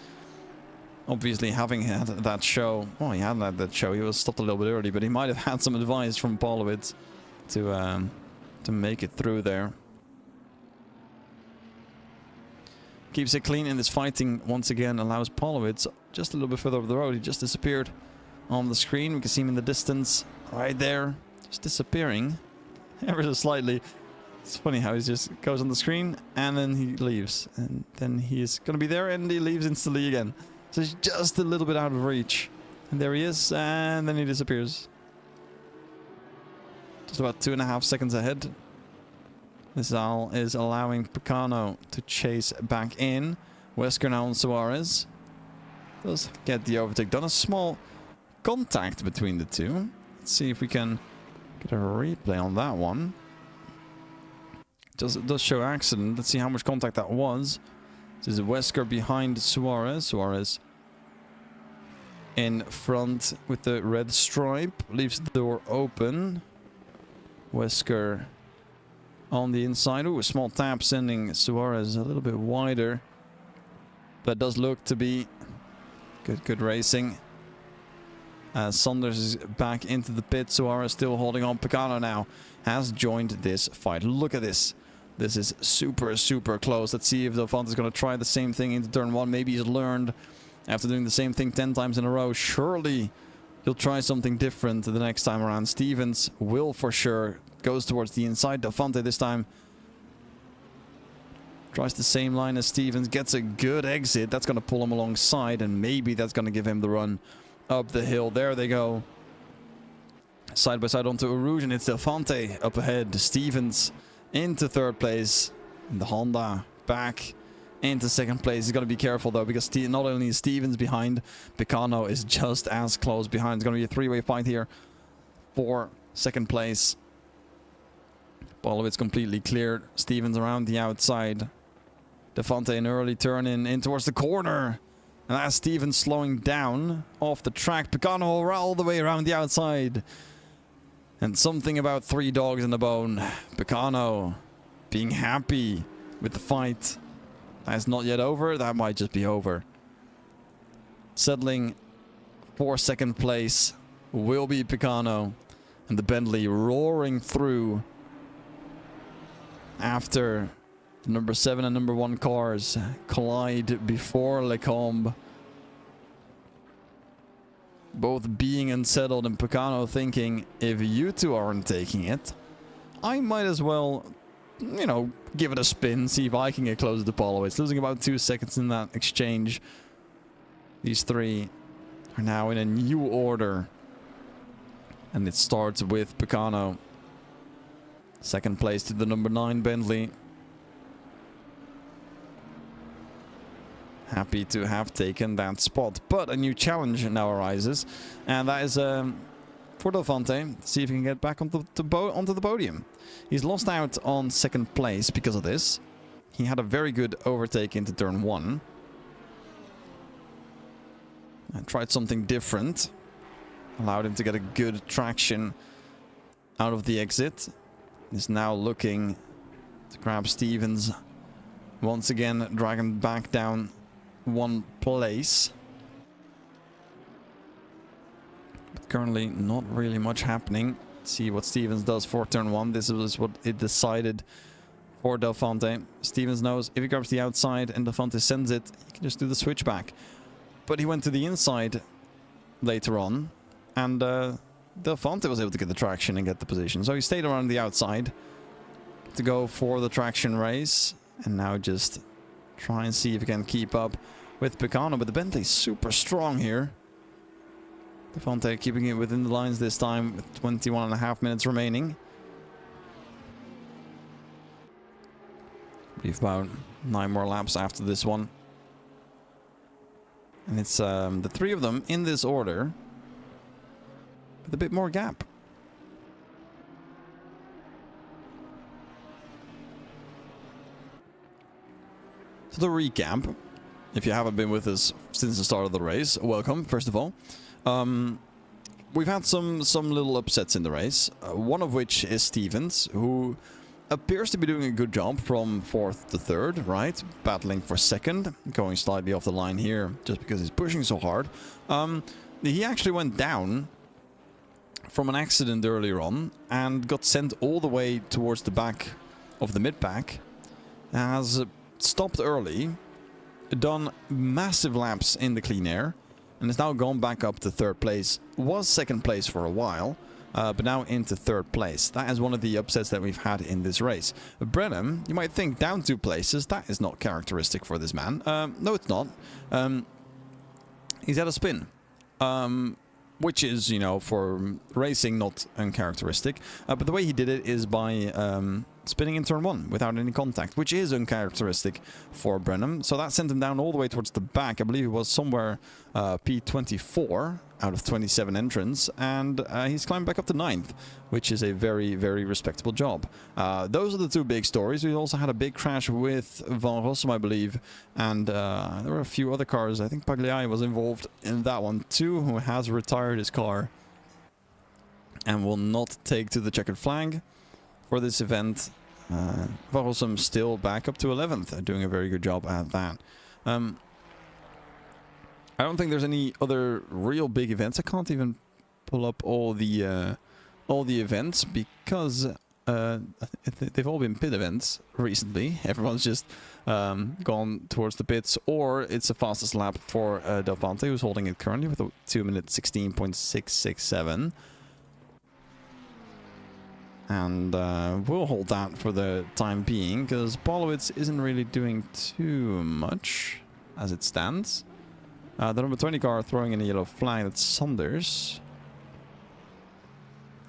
Obviously, having had that show, well, he hadn't had that show. He was stopped a little bit early, but he might have had some advice from Polowitz to make it through there. Keeps it clean in this fighting once again, allows Polowitz just a little bit further up the road. He just disappeared on the screen. We can see him in the distance right there, just disappearing ever so slightly. It's funny how he just goes on the screen and then he leaves, and then he's going to be there and he leaves instantly again. So he's just a little bit out of reach. And there he is, and then he disappears. Just about 2.5 seconds ahead. This is allowing Picano to chase back in. Wesker now on Suarez. Does get the overtake done. A small contact between the two. Let's see if we can get a replay on that one. It does show accident. Let's see how much contact that was. This is Wesker behind Suarez. Suarez in front with the red stripe. Leaves the door open. Wesker on the inside. Ooh, a small tap sending Suarez a little bit wider. That does look to be good racing. Saunders is back into the pit. Suarez still holding on. Picano now has joined this fight. Look at this. This is super, super close. Let's see if Delphante is going to try the same thing into turn 1. Maybe he's learned after doing the same thing 10 times in a row. Surely he'll try something different the next time around. Stevens will for sure. Goes towards the inside. Delphante this time tries the same line as Stevens. Gets a good exit. That's going to pull him alongside, and maybe that's going to give him the run up the hill. There they go. Side by side onto Eau Rouge, and it's Delphante up ahead. Stevens into third place. And the Honda back into second place. He's got to be careful though, because not only is Stevens behind, Picano is just as close behind. It's going to be a three-way fight here for second place. Polowitz completely cleared. Stevens around the outside. Delphante an early turn in towards the corner. And that's Stevens slowing down off the track. Picano all the way around the outside. And something about 3 dogs in the bone. Picano being happy with the fight. That's not yet over. That might just be over. Settling for second place will be Picano. And the Bentley roaring through after the number 7 and number 1 cars collide before Lecombe. Both being unsettled and Picano thinking, if you two aren't taking it, I might as well, you know, give it a spin, see if I can get closer to Paulo. It's losing about 2 seconds in that exchange. These three are now in a new order. And it starts with Picano. Second place to the number 9 Bentley. Happy to have taken that spot. But a new challenge now arises. And that is for Delphante. See if he can get back onto the podium. He's lost out on second place because of this. He had a very good overtake into turn 1. And tried something different. Allowed him to get a good traction out of the exit. He's now looking to grab Stevens. Once again, drag him back down 1 place. But currently not really much happening. See what Stevens does for turn 1. This is what it decided for Delphante. Stevens knows if he grabs the outside and Delphante sends it, he can just do the switchback. But he went to the inside later on, and Delphante was able to get the traction and get the position. So he stayed around the outside to go for the traction race, and now just try and see if he can keep up with Picano. But the Bentley's super strong here. Delphante keeping it within the lines this time with 21.5 minutes remaining. We've about 9 more laps after this one. And it's the 3 of them in this order with a bit more gap. So to recap, if you haven't been with us since the start of the race, welcome, first of all. We've had some little upsets in the race, one of which is Stevens, who appears to be doing a good job from 4th to 3rd, right? Battling for 2nd, going slightly off the line here just because he's pushing so hard. He actually went down from an accident earlier on and got sent all the way towards the back of the mid-pack. Has stopped early, done massive laps in the clean air, and has now gone back up to 3rd place. Was 2nd place for a while, but now into 3rd place. That is one of the upsets that we've had in this race. Brenham, you might think down 2 places, that is not characteristic for this man. No, it's not. He's had a spin. Which is, you know, for racing not uncharacteristic. But the way he did it is by spinning in turn 1 without any contact, which is uncharacteristic for Brenham. So that sent him down all the way towards the back. I believe it was somewhere P24 out of 27 entrants. And he's climbed back up to 9th, which is a very, very respectable job. Those are the 2 big stories. We also had a big crash with Van Rossum, I believe. And there were a few other cars. I think Pagliai was involved in that one too, who has retired his car and will not take to the checkered flag for this event. Van Rossum still back up to 11th, doing a very good job at that. I don't think there's any other real big events. I can't even pull up all the events because they've all been pit events recently. Everyone's just gone towards the pits, or it's the fastest lap for Delphante, who's holding it currently with a 2 minute 16.667. And we'll hold that for the time being, because Polowitz isn't really doing too much as it stands. The number 20 car throwing in a yellow flag, that's Sanders.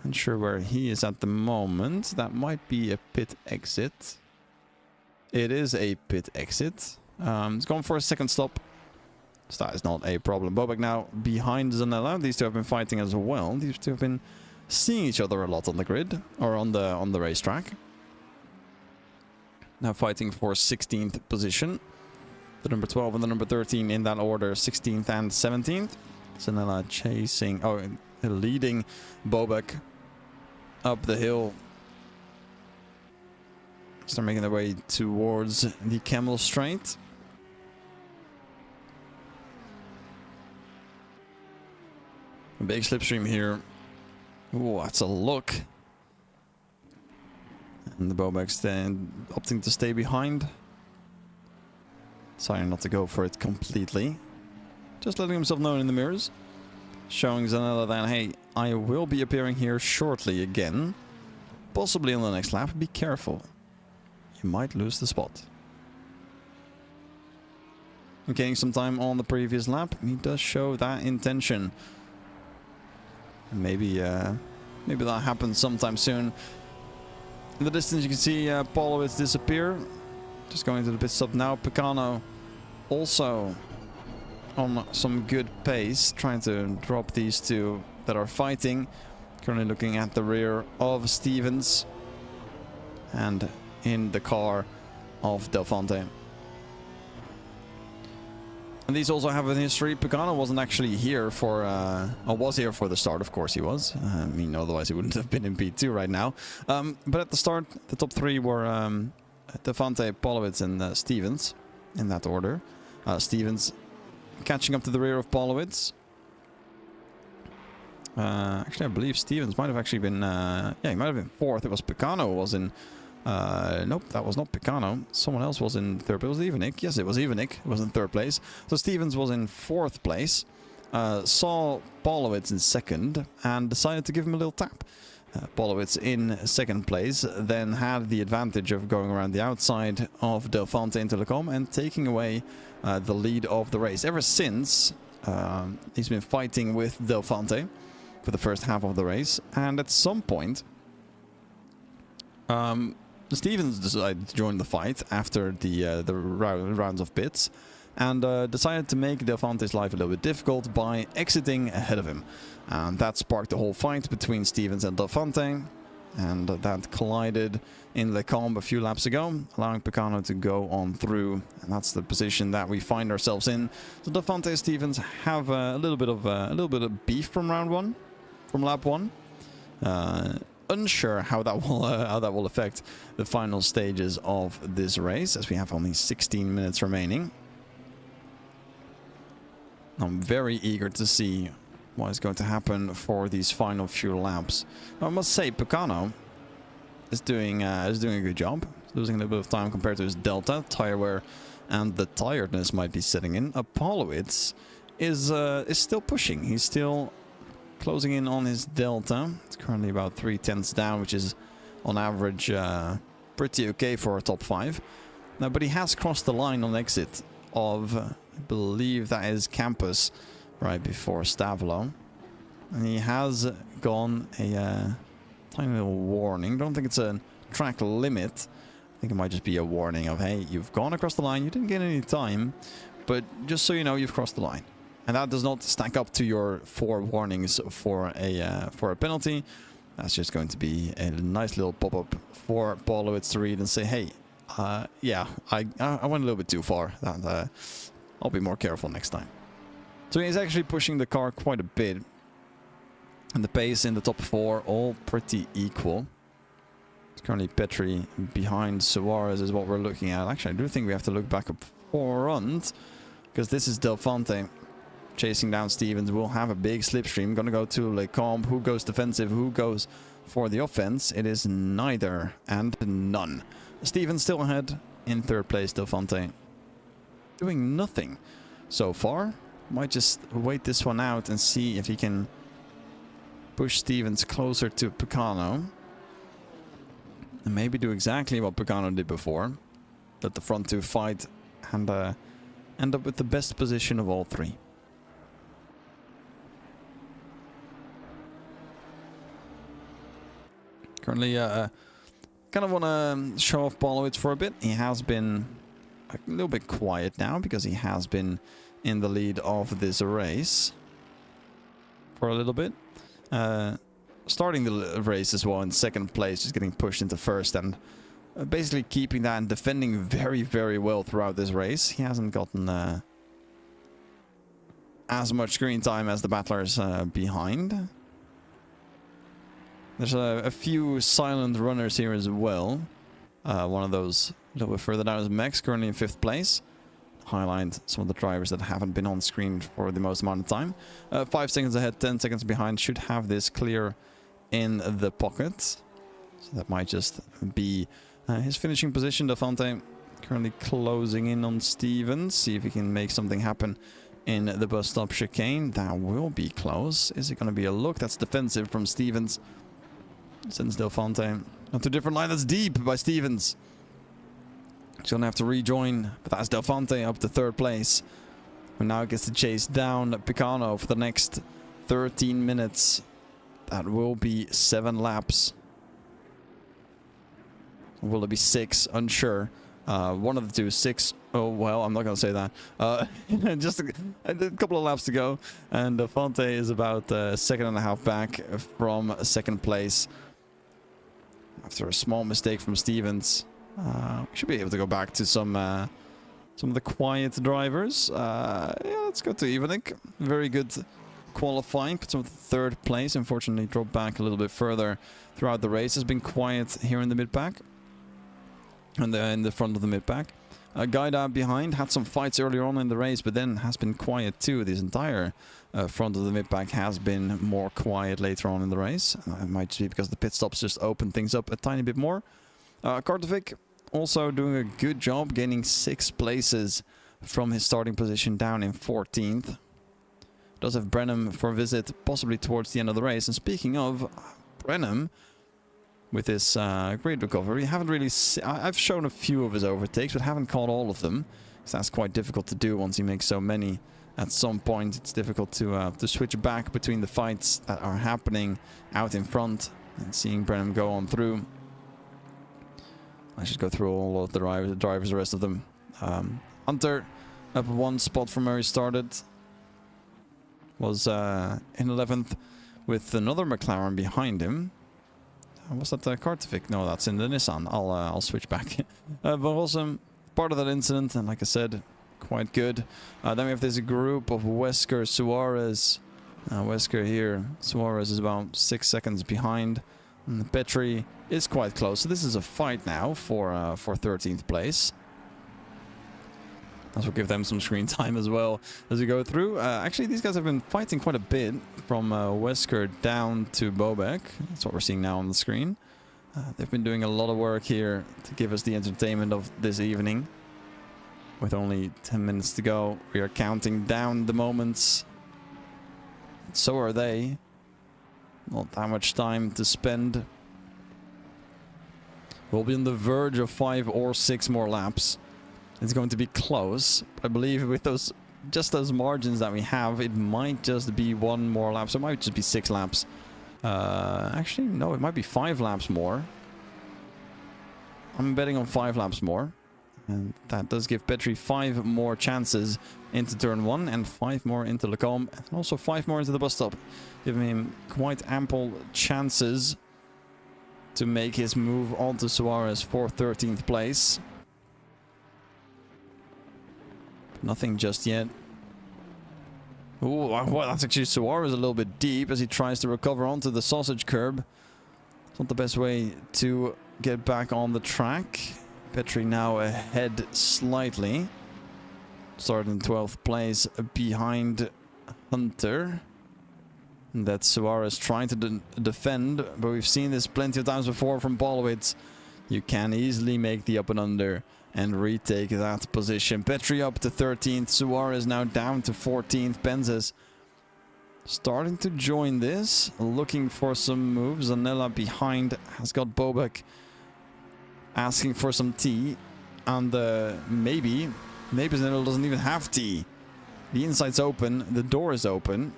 Not sure where he is at the moment. That might be a pit exit. It is a pit exit. He's going for a 2nd stop. So that is not a problem. Bobek now behind Zanella. These 2 have been fighting as well. These 2 have been seeing each other a lot on the grid, or on the racetrack. Now fighting for 16th position. The number 12 and the number 13 in that order, 16th and 17th. Zanella chasing, leading Bobek up the hill. Start making their way towards the Camel Straight. A big slipstream here. Ooh, that's a look. And the Bobek then opting to stay behind. Deciding not to go for it completely. Just letting himself know in the mirrors. Showing Zanella that, hey, I will be appearing here shortly again. Possibly on the next lap. Be careful. You might lose the spot. And gaining some time on the previous lap. He does show that intention. Maybe maybe that happens sometime soon. In the distance you can see Polowitz disappear. Just going to the pit stop now. Picano also on some good pace, trying to drop these two that are fighting. Currently looking at the rear of Stevens and in the car of Del Fonte. And these also have a history. Pagano wasn't actually here for, or was here for the start, of course he was. I mean, otherwise he wouldn't have been in P2 right now. But at the start, the top three were Del Fonte, Polowitz and Stevens, in that order. Stevens catching up to the rear of Polowitz. Actually, I believe Stevens might have actually been, yeah, he might have been fourth. It was Picano was in, nope, that was not Picano. Someone else was in third place. Was it Ivanik? Yes, it was Ivanik. It was in third place. So Stevens was in fourth place. Saw Polowitz in second and decided to give him a little tap. Polowitz in second place, then had the advantage of going around the outside of Del Fonte into Lecom and taking away the lead of the race. Ever since, he's been fighting with Del Fonte for the first half of the race, and at some point, Stevens decided to join the fight after the rounds of pits, and decided to make Del Fonte's life a little bit difficult by exiting ahead of him. And that sparked the whole fight between Stevens and Del Fonte, and that collided in Le Combe a few laps ago, allowing Picano to go on through, and that's the position that we find ourselves in. So Del Fonte and Stevens have a little bit of beef from round one, from lap one. Unsure how that will affect the final stages of this race, as we have only 16 minutes remaining. I'm very eager to see what is going to happen for these final few laps. I must say, Picano is doing a good job. He's losing a little bit of time compared to his Delta tire wear, and the tiredness might be setting in. Polowitz is still pushing. He's still closing in on his Delta. It's currently about 3/10 down, which is on average pretty okay for a top 5. Now, but he has crossed the line on exit of, I believe that is Campus, right before Stavolo. And he has gone a tiny little warning. Don't think it's a track limit. I think it might just be a warning of, hey, you've gone across the line, you didn't get any time, but just so you know, you've crossed the line. And that does not stack up to your 4 warnings for a penalty. That's just going to be a nice little pop-up for Polowitz to read and say, hey, yeah, I went a little bit too far. I'll be more careful next time. So he's actually pushing the car quite a bit. And the pace in the top 4, all pretty equal. It's currently Petri behind Suarez is what we're looking at. Actually, I do think we have to look back up front, because this is Del Fonte chasing down Stevens. We'll have a big slipstream. Gonna go to Le Combe. Who goes defensive? Who goes for the offense? It is neither and none. Stevens still ahead in third place. Del Fonte doing nothing so far. Might just wait this one out and see if he can push Stevens closer to Picano. And maybe do exactly what Picano did before. Let the front two fight and end up with the best position of all 3. Currently, kind of want to show off Polowitz for a bit. He has been a little bit quiet now because he has been in the lead of this race for a little bit. Starting the race as well in second place, just getting pushed into first and basically keeping that and defending very, very well throughout this race. He hasn't gotten as much screen time as the battlers behind. There's a few silent runners here as well. One of those a little bit further down is Max, currently in 5th place. highlight some of the drivers that haven't been on screen for the most amount of time. 5 seconds ahead, 10 seconds behind. Should have this clear in the pocket. So that might just be his finishing position. Delphante currently closing in on Stevens. See if he can make something happen in the bus stop chicane. That will be close. Is it going to be a look? That's defensive from Stevens. Sends Delphante onto a different line. That's deep by Stevens. He's going to have to rejoin. But that's Delphante up to 3rd place. Who now gets to chase down Picano for the next 13 minutes. That will be 7 laps. Will it be 6? Unsure. One of the two. 6. Oh, well, I'm not going to say that. Just a couple of laps to go. And Delphante is about a second and a half back from 2nd place. After a small mistake from Stevens. We should be able to go back to some of the quiet drivers. Yeah, let's go to Ivanek. Very good qualifying. Put some of the 3rd place. Unfortunately, dropped back a little bit further throughout the race. Has been quiet here in the mid-pack. And in the front of the mid-pack. Gaida behind. Had some fights earlier on in the race, but then has been quiet too. This entire front of the mid-pack has been more quiet later on in the race. It might just be because the pit stops just open things up a tiny bit more. Kartovic also doing a good job, gaining 6 places from his starting position down in 14th. Does have Brenham for a visit, possibly towards the end of the race. And speaking of Brenham, with this great recovery, haven't really I've shown a few of his overtakes, but haven't caught all of them. So that's quite difficult to do once he makes so many. At some point, it's difficult to switch back between the fights that are happening out in front and seeing Brenham go on through. I should go through all of the drivers, the rest of them. Hunter up 1 spot from where he started. Was in 11th with another McLaren behind him. Was that Kartovic? No, that's in the Nissan. I'll switch back. But also part of that incident, and like I said, quite good. Then we have this group of Wesker, Suarez. Wesker here. Suarez is about 6 seconds behind. And Petri is quite close. So this is a fight now for 13th place. This will give them some screen time as well as we go through. Actually, these guys have been fighting quite a bit from Wesker down to Bobek. That's what we're seeing now on the screen. They've been doing a lot of work here to give us the entertainment of this evening. With only 10 minutes to go, we are counting down the moments. So are they. Not that much time to spend. We'll be on the verge of 5 or 6 more laps. It's going to be close. I believe with those margins that we have, it might just be 1 more lap. So it might just be 6 laps. Actually, no, it might be 5 laps more. I'm betting on 5 laps more. And that does give Petri 5 more chances into turn 1 and 5 more into Lacombe. And also 5 more into the bus stop. Giving him quite ample chances to make his move onto Suarez for 13th place. Nothing just yet. Ooh, well, that's actually Suarez a little bit deep as he tries to recover onto the sausage curb. It's not the best way to get back on the track. Petri now ahead slightly. Started in 12th place behind Hunter. And that's Suarez trying to defend, but we've seen this plenty of times before from Bolowitz. You can easily make the up and under and retake that position. Petri up to 13th. Suarez now down to 14th. Penzes starting to join this. Looking for some moves. Zanella behind has got Bobek asking for some tea. And maybe Zanella doesn't even have tea. The inside's open. The door is open.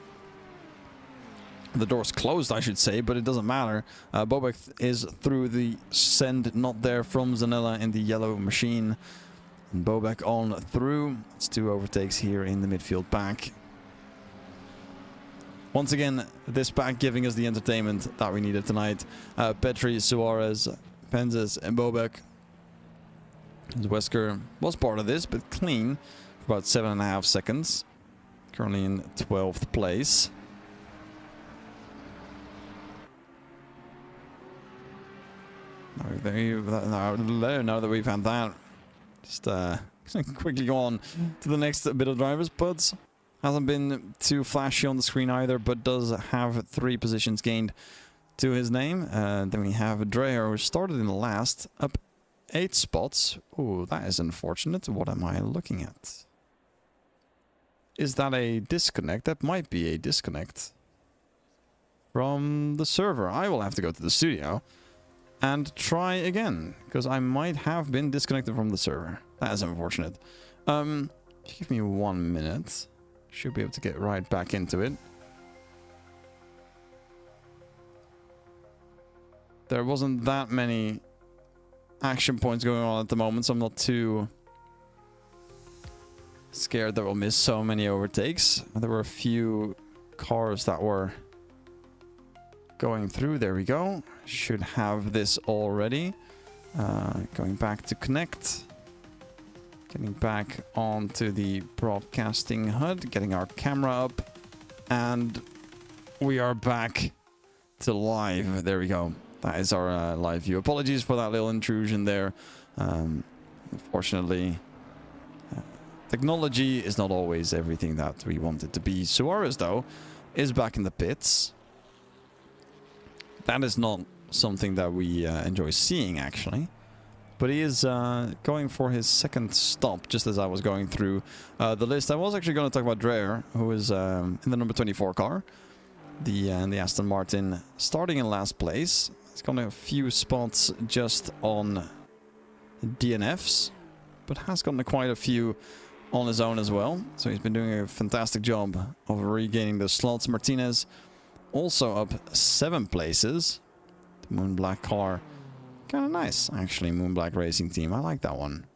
The door's closed, I should say, but it doesn't matter. Bobek is through the send, not there from Zanella in the yellow machine. And Bobek on through. It's 2 overtakes here in the midfield pack. Once again, this pack giving us the entertainment that we needed tonight. Petri, Suarez, Penzes, and Bobek. Wesker was part of this, but clean for about 7.5 seconds. Currently in 12th place. Now that we've had that, just quickly go on to the next bit of drivers, but hasn't been too flashy on the screen either, but does have 3 positions gained to his name. Then we have Dreyer, who started in the last, up 8 spots. Oh, that is unfortunate. What am I looking at? Is that a disconnect? That might be a disconnect from the server. I will have to go to the studio and try again, because I might have been disconnected from the server. That is unfortunate. Give me 1 minute. Should be able to get right back into it. There wasn't that many action points going on at the moment, so I'm not too scared that we'll miss so many overtakes. There were a few cars that were going through. There we go. Should have this already. Going back to connect. Getting back onto the broadcasting HUD. Getting our camera up. And we are back to live. There we go. That is our live view. Apologies for that little intrusion there. Unfortunately, technology is not always everything that we want it to be. Suarez, though, is back in the pits. That is not something that we enjoy seeing, actually. But he is going for his second stop, just as I was going through the list. I was actually going to talk about Dreyer, who is in the number 24 car. The Aston Martin, starting in last place. He's got a few spots just on DNFs, but has gotten quite a few on his own as well. So he's been doing a fantastic job of regaining the slots. Martinez also up 7 places. The Moon Black car, kind of nice actually. Moon Black Racing Team, I like that one.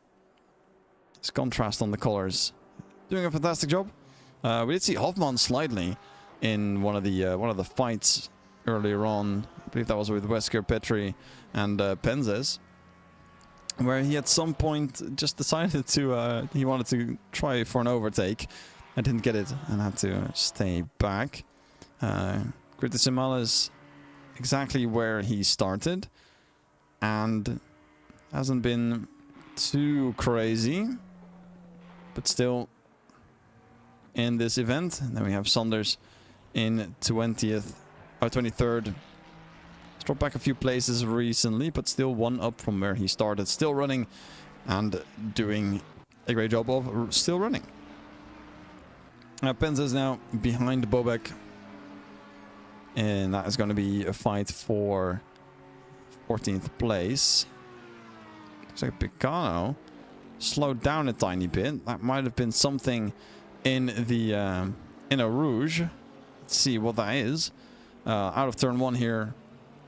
This contrast on the colors, doing a fantastic job. We did see Hoffman slightly in one of the fights earlier on. I believe that was with Wesker, Petri, and Penzes, where he at some point just decided to he wanted to try for an overtake. I didn't get it and had to stay back. Gritisimal is exactly where he started and hasn't been too crazy, but still in this event. And then we have Saunders in 20th or 23rd. He's dropped back a few places recently, but still 1 up from where he started. Still running and doing a great job of still running. Penza is now behind Bobek, and that is going to be a fight for 14th place. Looks like Picano slowed down a tiny bit. That might have been something in the in a Rouge. Let's see what that is. Out of turn 1 here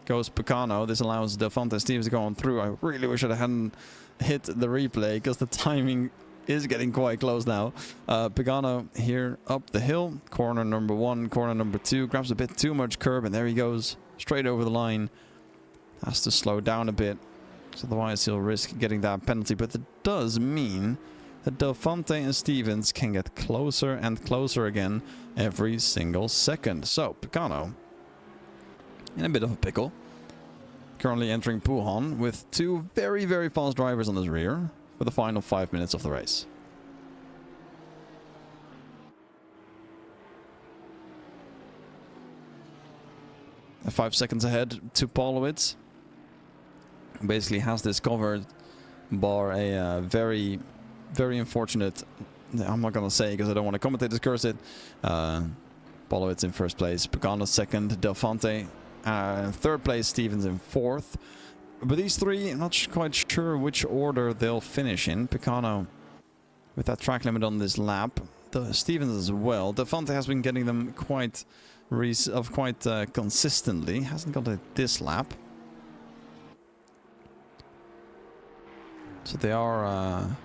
goes Picano. This allows Delphante Stevens to go on through. I really wish I hadn't hit the replay, because the timing is getting quite close now. Pagano here up the hill. Corner number 1, corner number 2. Grabs a bit too much curb, and there he goes. Straight over the line. Has to slow down a bit, so otherwise he'll risk getting that penalty. But it does mean that Delphante and Stevens can get closer and closer again every single second. So, Pagano in a bit of a pickle. Currently entering Pujon with 2 very, very fast drivers on his rear for the final 5 minutes of the race. And 5 seconds ahead to Paulowitz. Basically has this covered, bar a very, very unfortunate, I'm not going to say because I don't want to commentate discuss it. Paulowitz in first place, Pagano second, Delphante third place, Stevens in 4th. But these 3, I'm not quite sure which order they'll finish in. Picano with that track limit on this lap. Stevens as well. Delphante has been getting them quite consistently. Hasn't got it this lap. So they are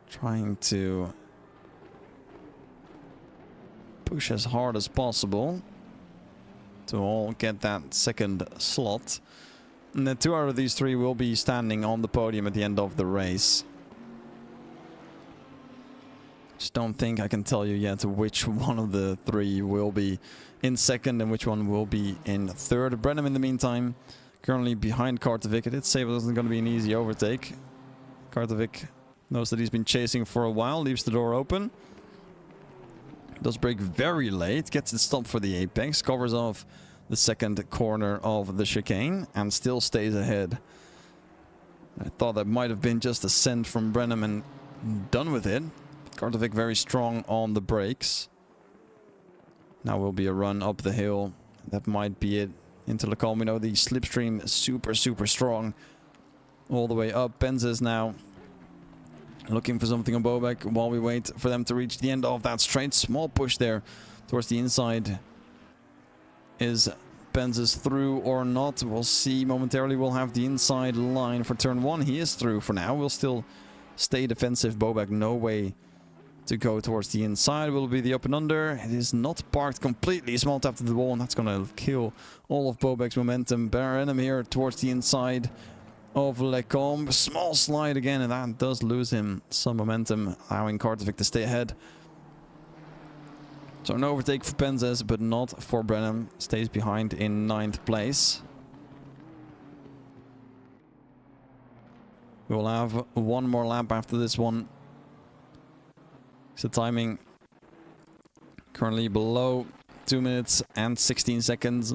trying to push as hard as possible to all get that second slot. And then 2 out of these 3 will be standing on the podium at the end of the race. Just don't think I can tell you yet which one of the 3 will be in second and which one will be in third. Brenham in the meantime currently behind Kartovic. I did say it wasn't going to be an easy overtake. Kartovic Knows that he's been chasing for a while. Leaves the door open. Does brake very late. Gets it stopped for the apex. Covers off the second corner of the chicane. And still stays ahead. I thought that might have been just a send from Brenham and done with it. Kartovic very strong on the brakes. Now will be a run up the hill. That might be it. Into the Colmino. The slipstream super, super strong. All the way up. Penzes now looking for something on Bobek while we wait for them to reach the end of that straight. Small push there towards the inside. Is Penzes through or not? We'll see momentarily. We'll have the inside line for turn 1. He is through for now. We'll still stay defensive. Bobek no way to go towards the inside. Will be the up and under. It is not parked completely. Small tap to the wall, and that's going to kill all of Bobek's momentum. Brenham here towards the inside of Lecombe. Small slide again, and that does lose him some momentum, allowing Kartovic to stay ahead. So an overtake for Penzes, but not for Brenham. Stays behind in 9th place. We will have one more lap after this one. So timing currently below 2 minutes and 16 seconds.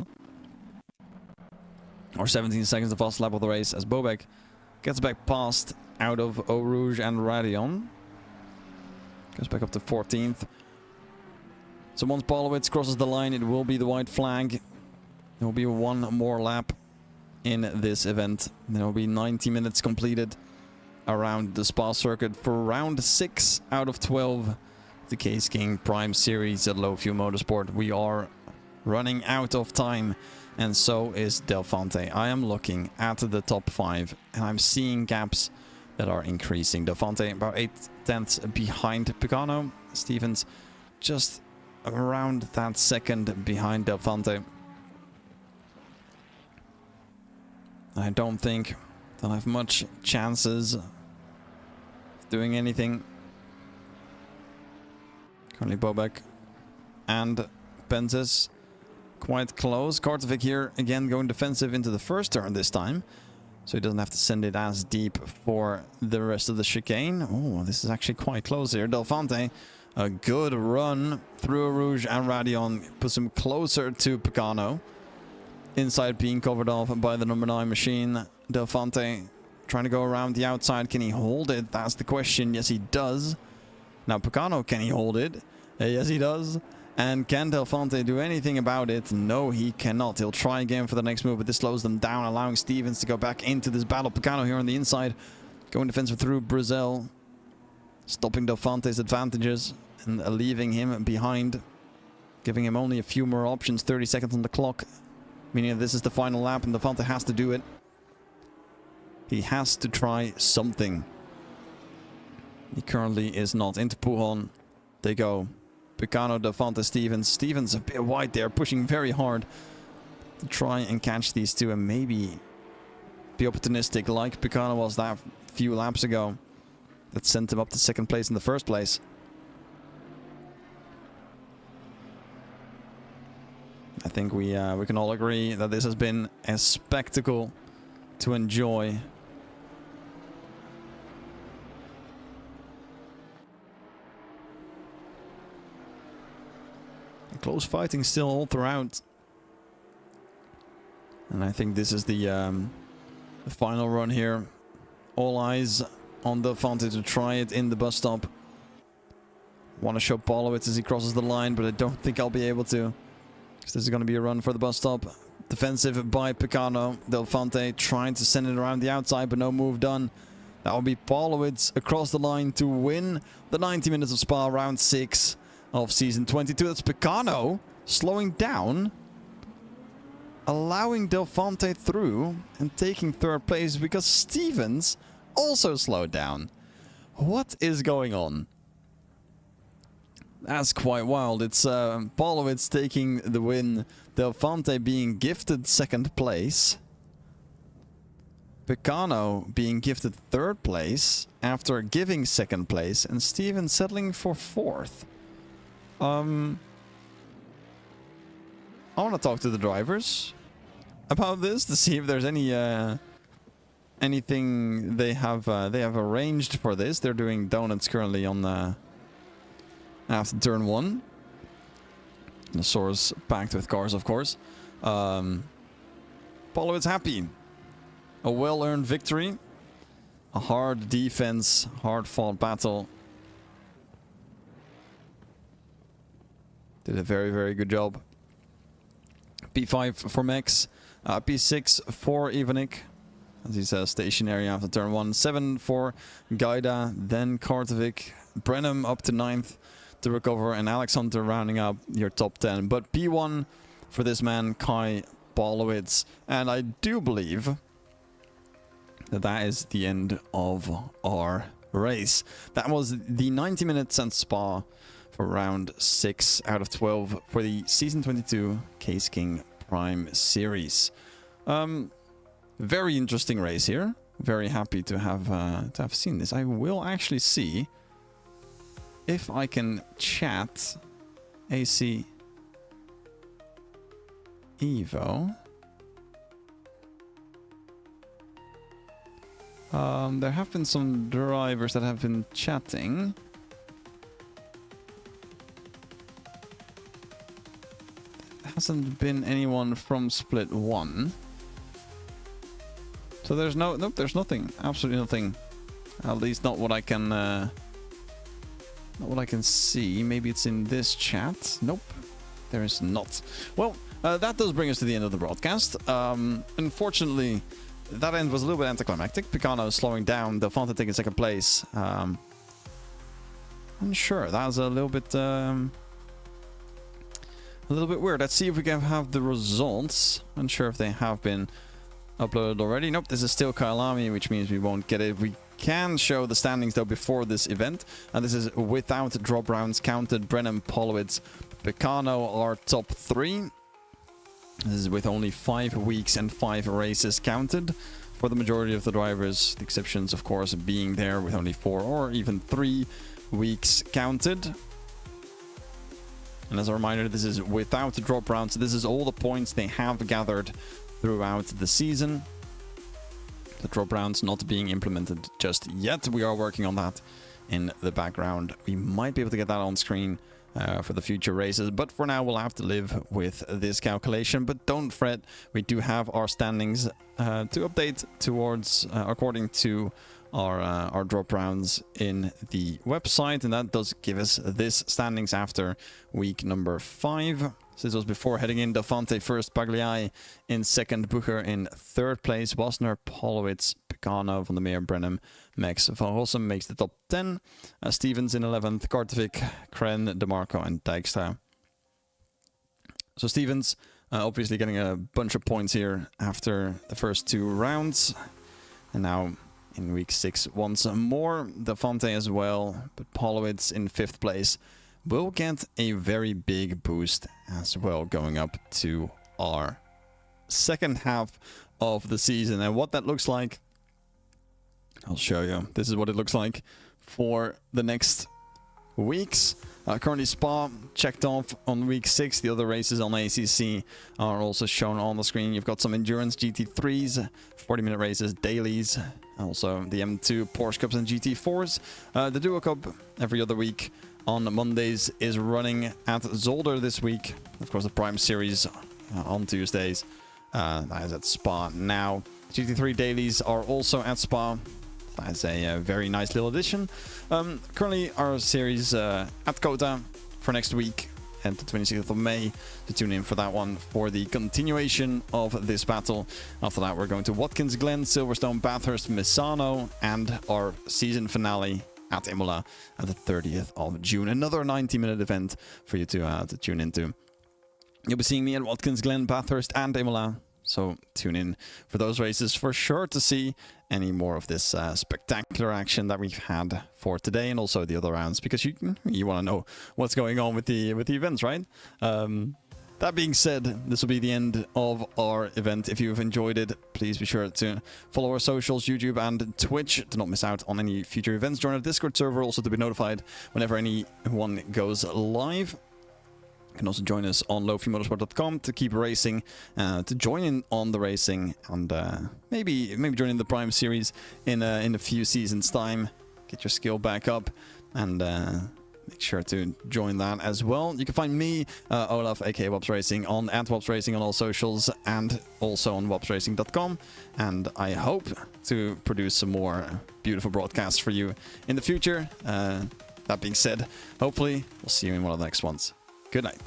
Or 17 seconds, the fastest lap of the race, as Bobek gets back past out of Eau Rouge and Radion. Goes back up to 14th. So once Polowitz crosses the line, it will be the white flag. There will be one more lap in this event. There will be 90 minutes completed around the Spa circuit for round 6 out of 12. The Case King Prime Series at Low Fuel Motorsport. We are running out of time. And so is Del Fonte. I am looking at the top 5 and I'm seeing gaps that are increasing. Del Fonte about 8/10 behind Picano. Stevens just around that second behind Del Fonte. I don't think they'll have much chances of doing anything. Currently Bobek and Penzes quite close. Kartovic here again going defensive into the first turn this time. So he doesn't have to send it as deep for the rest of the chicane. Oh, this is actually quite close here. Del Fonte, a good run through Rouge and Radion. Puts him closer to Picano. Inside being covered off by the number 9 machine. Del Fonte trying to go around the outside. Can he hold it? That's the question. Yes, he does. Now Picano, can he hold it? Yes, he does. And can Del Fonte do anything about it? No, he cannot. He'll try again for the next move, but this slows them down, allowing Stevens to go back into this battle. Picano here on the inside, going defensive through Brazil, stopping Del Fonte's advantages and leaving him behind, giving him only a few more options. 30 seconds on the clock, meaning this is the final lap, and Del Fonte has to do it. He has to try something. He currently is not. Into Pujon they go. Picano, Del Fonte, Stevens. Stevens a bit wide there, pushing very hard to try and catch these two and maybe be opportunistic like Picano was that few laps ago that sent him up to second place in the first place. I think we can all agree that this has been a spectacle to enjoy. Close fighting still all throughout. And I think this is the final run here. All eyes on Del Fonte to try it in the bus stop. Want to show Polowitz as he crosses the line, but I don't think I'll be able to. Because this is going to be a run for the bus stop. Defensive by Picano. Del Fonte trying to send it around the outside, but no move done. That will be Polowitz across the line to win the 90 minutes of Spa, round 6. Of season 22. That's Picano slowing down, allowing Del Fonte through and taking third place because Stevens also slowed down. What is going on? That's quite wild. It's Polowitz taking the win, Del Fonte being gifted second place, Picano being gifted third place after giving second place, and Stevens settling for fourth. I want to talk to the drivers about this to see if there's any anything they have arranged for this. They're doing donuts currently on after turn 1. The source packed with cars, of course. Polowitz happy. A well-earned victory. A hard defense, hard-fought battle. Did a very, very good job. P5 for Mex. P6 for Ivanik, as he says, stationary after turn 1. 7 for Gaida, then Kartovic. Brenham up to 9th to recover, and Alex Hunter rounding up your top 10. But P1 for this man, Kai Polowitz. And I do believe that that is the end of our race. That was the 90 minutes at Spa for round 6 out of 12 for the Season 22 Case King Prime Series. Very interesting race here. Very happy to have seen this. I will actually see if I can chat AC Evo. There have been some drivers that have been chatting. Hasn't been anyone from Split 1. So there's nope, there's nothing. Absolutely nothing. At least not what I can see. Maybe it's in this chat. Nope. There is not. Well, that does bring us to the end of the broadcast. Unfortunately, that end was a little bit anticlimactic. Picano slowing down, Delphante taking second place. I'm sure that was a little bit weird. Let's see if we can have the results. Unsure if they have been uploaded already. Nope, this is still Kailami, which means we won't get it. We can show the standings though before this event, and this is without drop rounds counted. Brennan, Polowitz, Picano are top 3. This is with only 5 weeks and 5 races counted for the majority of the drivers. The exceptions, of course, being there with only 4 or even 3 weeks counted. And as a reminder, this is without the drop rounds. This is all the points they have gathered throughout the season. The drop rounds not being implemented just yet. We are working on that in the background. We might be able to get that on screen for the future races, but for now we'll have to live with this calculation. But don't fret, we do have our standings to update towards according to our drop rounds in the website, and that does give us this standings after week number 5. So this was before heading in. Delphante first, Pagliai in second, Bucher in third place, Wasner, Polowitz, Picano, Van der Meer, Brenham, Max van Rossum makes the top 10, Stevens in 11th, Kartovic, Kren, DeMarco and Dijkstra. So Stevens obviously getting a bunch of points here after the first 2 rounds, and now in week 6 once more. Delphante as well, but Polowitz in 5th place will get a very big boost as well going up to our second half of the season. And what that looks like, I'll show you. This is what it looks like for the next weeks. Currently Spa checked off on week 6. The other races on ACC are also shown on the screen. You've got some endurance GT3s, 40-minute races, dailies, also the M2 Porsche Cups and GT4s. The Duo Cup every other week on Mondays is running at Zolder this week. Of course, the Prime Series on Tuesdays. That is at Spa now. GT3 dailies are also at Spa. That's a very nice little addition. Currently, our series at Kota for next week and the 26th of May to tune in for that one for the continuation of this battle. After that, we're going to Watkins Glen, Silverstone, Bathurst, Misano, and our season finale at Imola at the 30th of June. Another 90-minute event for you to tune into. You'll be seeing me at Watkins Glen, Bathurst, and Imola. So tune in for those races for sure to see any more of this spectacular action that we've had for today, and also the other rounds, because you want to know what's going on with the events, right? That being said, this will be the end of our event. If you've enjoyed it, please be sure to follow our socials, YouTube and Twitch, to not miss out on any future events. Join our Discord server also to be notified whenever anyone goes live. You can also join us on lowfuelmotorsport.com to keep racing, to join in on the racing, and maybe join in the Prime Series in a few seasons' time. Get your skill back up, and make sure to join that as well. You can find me, Olaf, aka Wops Racing, on @Wops Racing on all socials, and also on wopsracing.com. And I hope to produce some more beautiful broadcasts for you in the future. That being said, hopefully we'll see you in one of the next ones. Good night.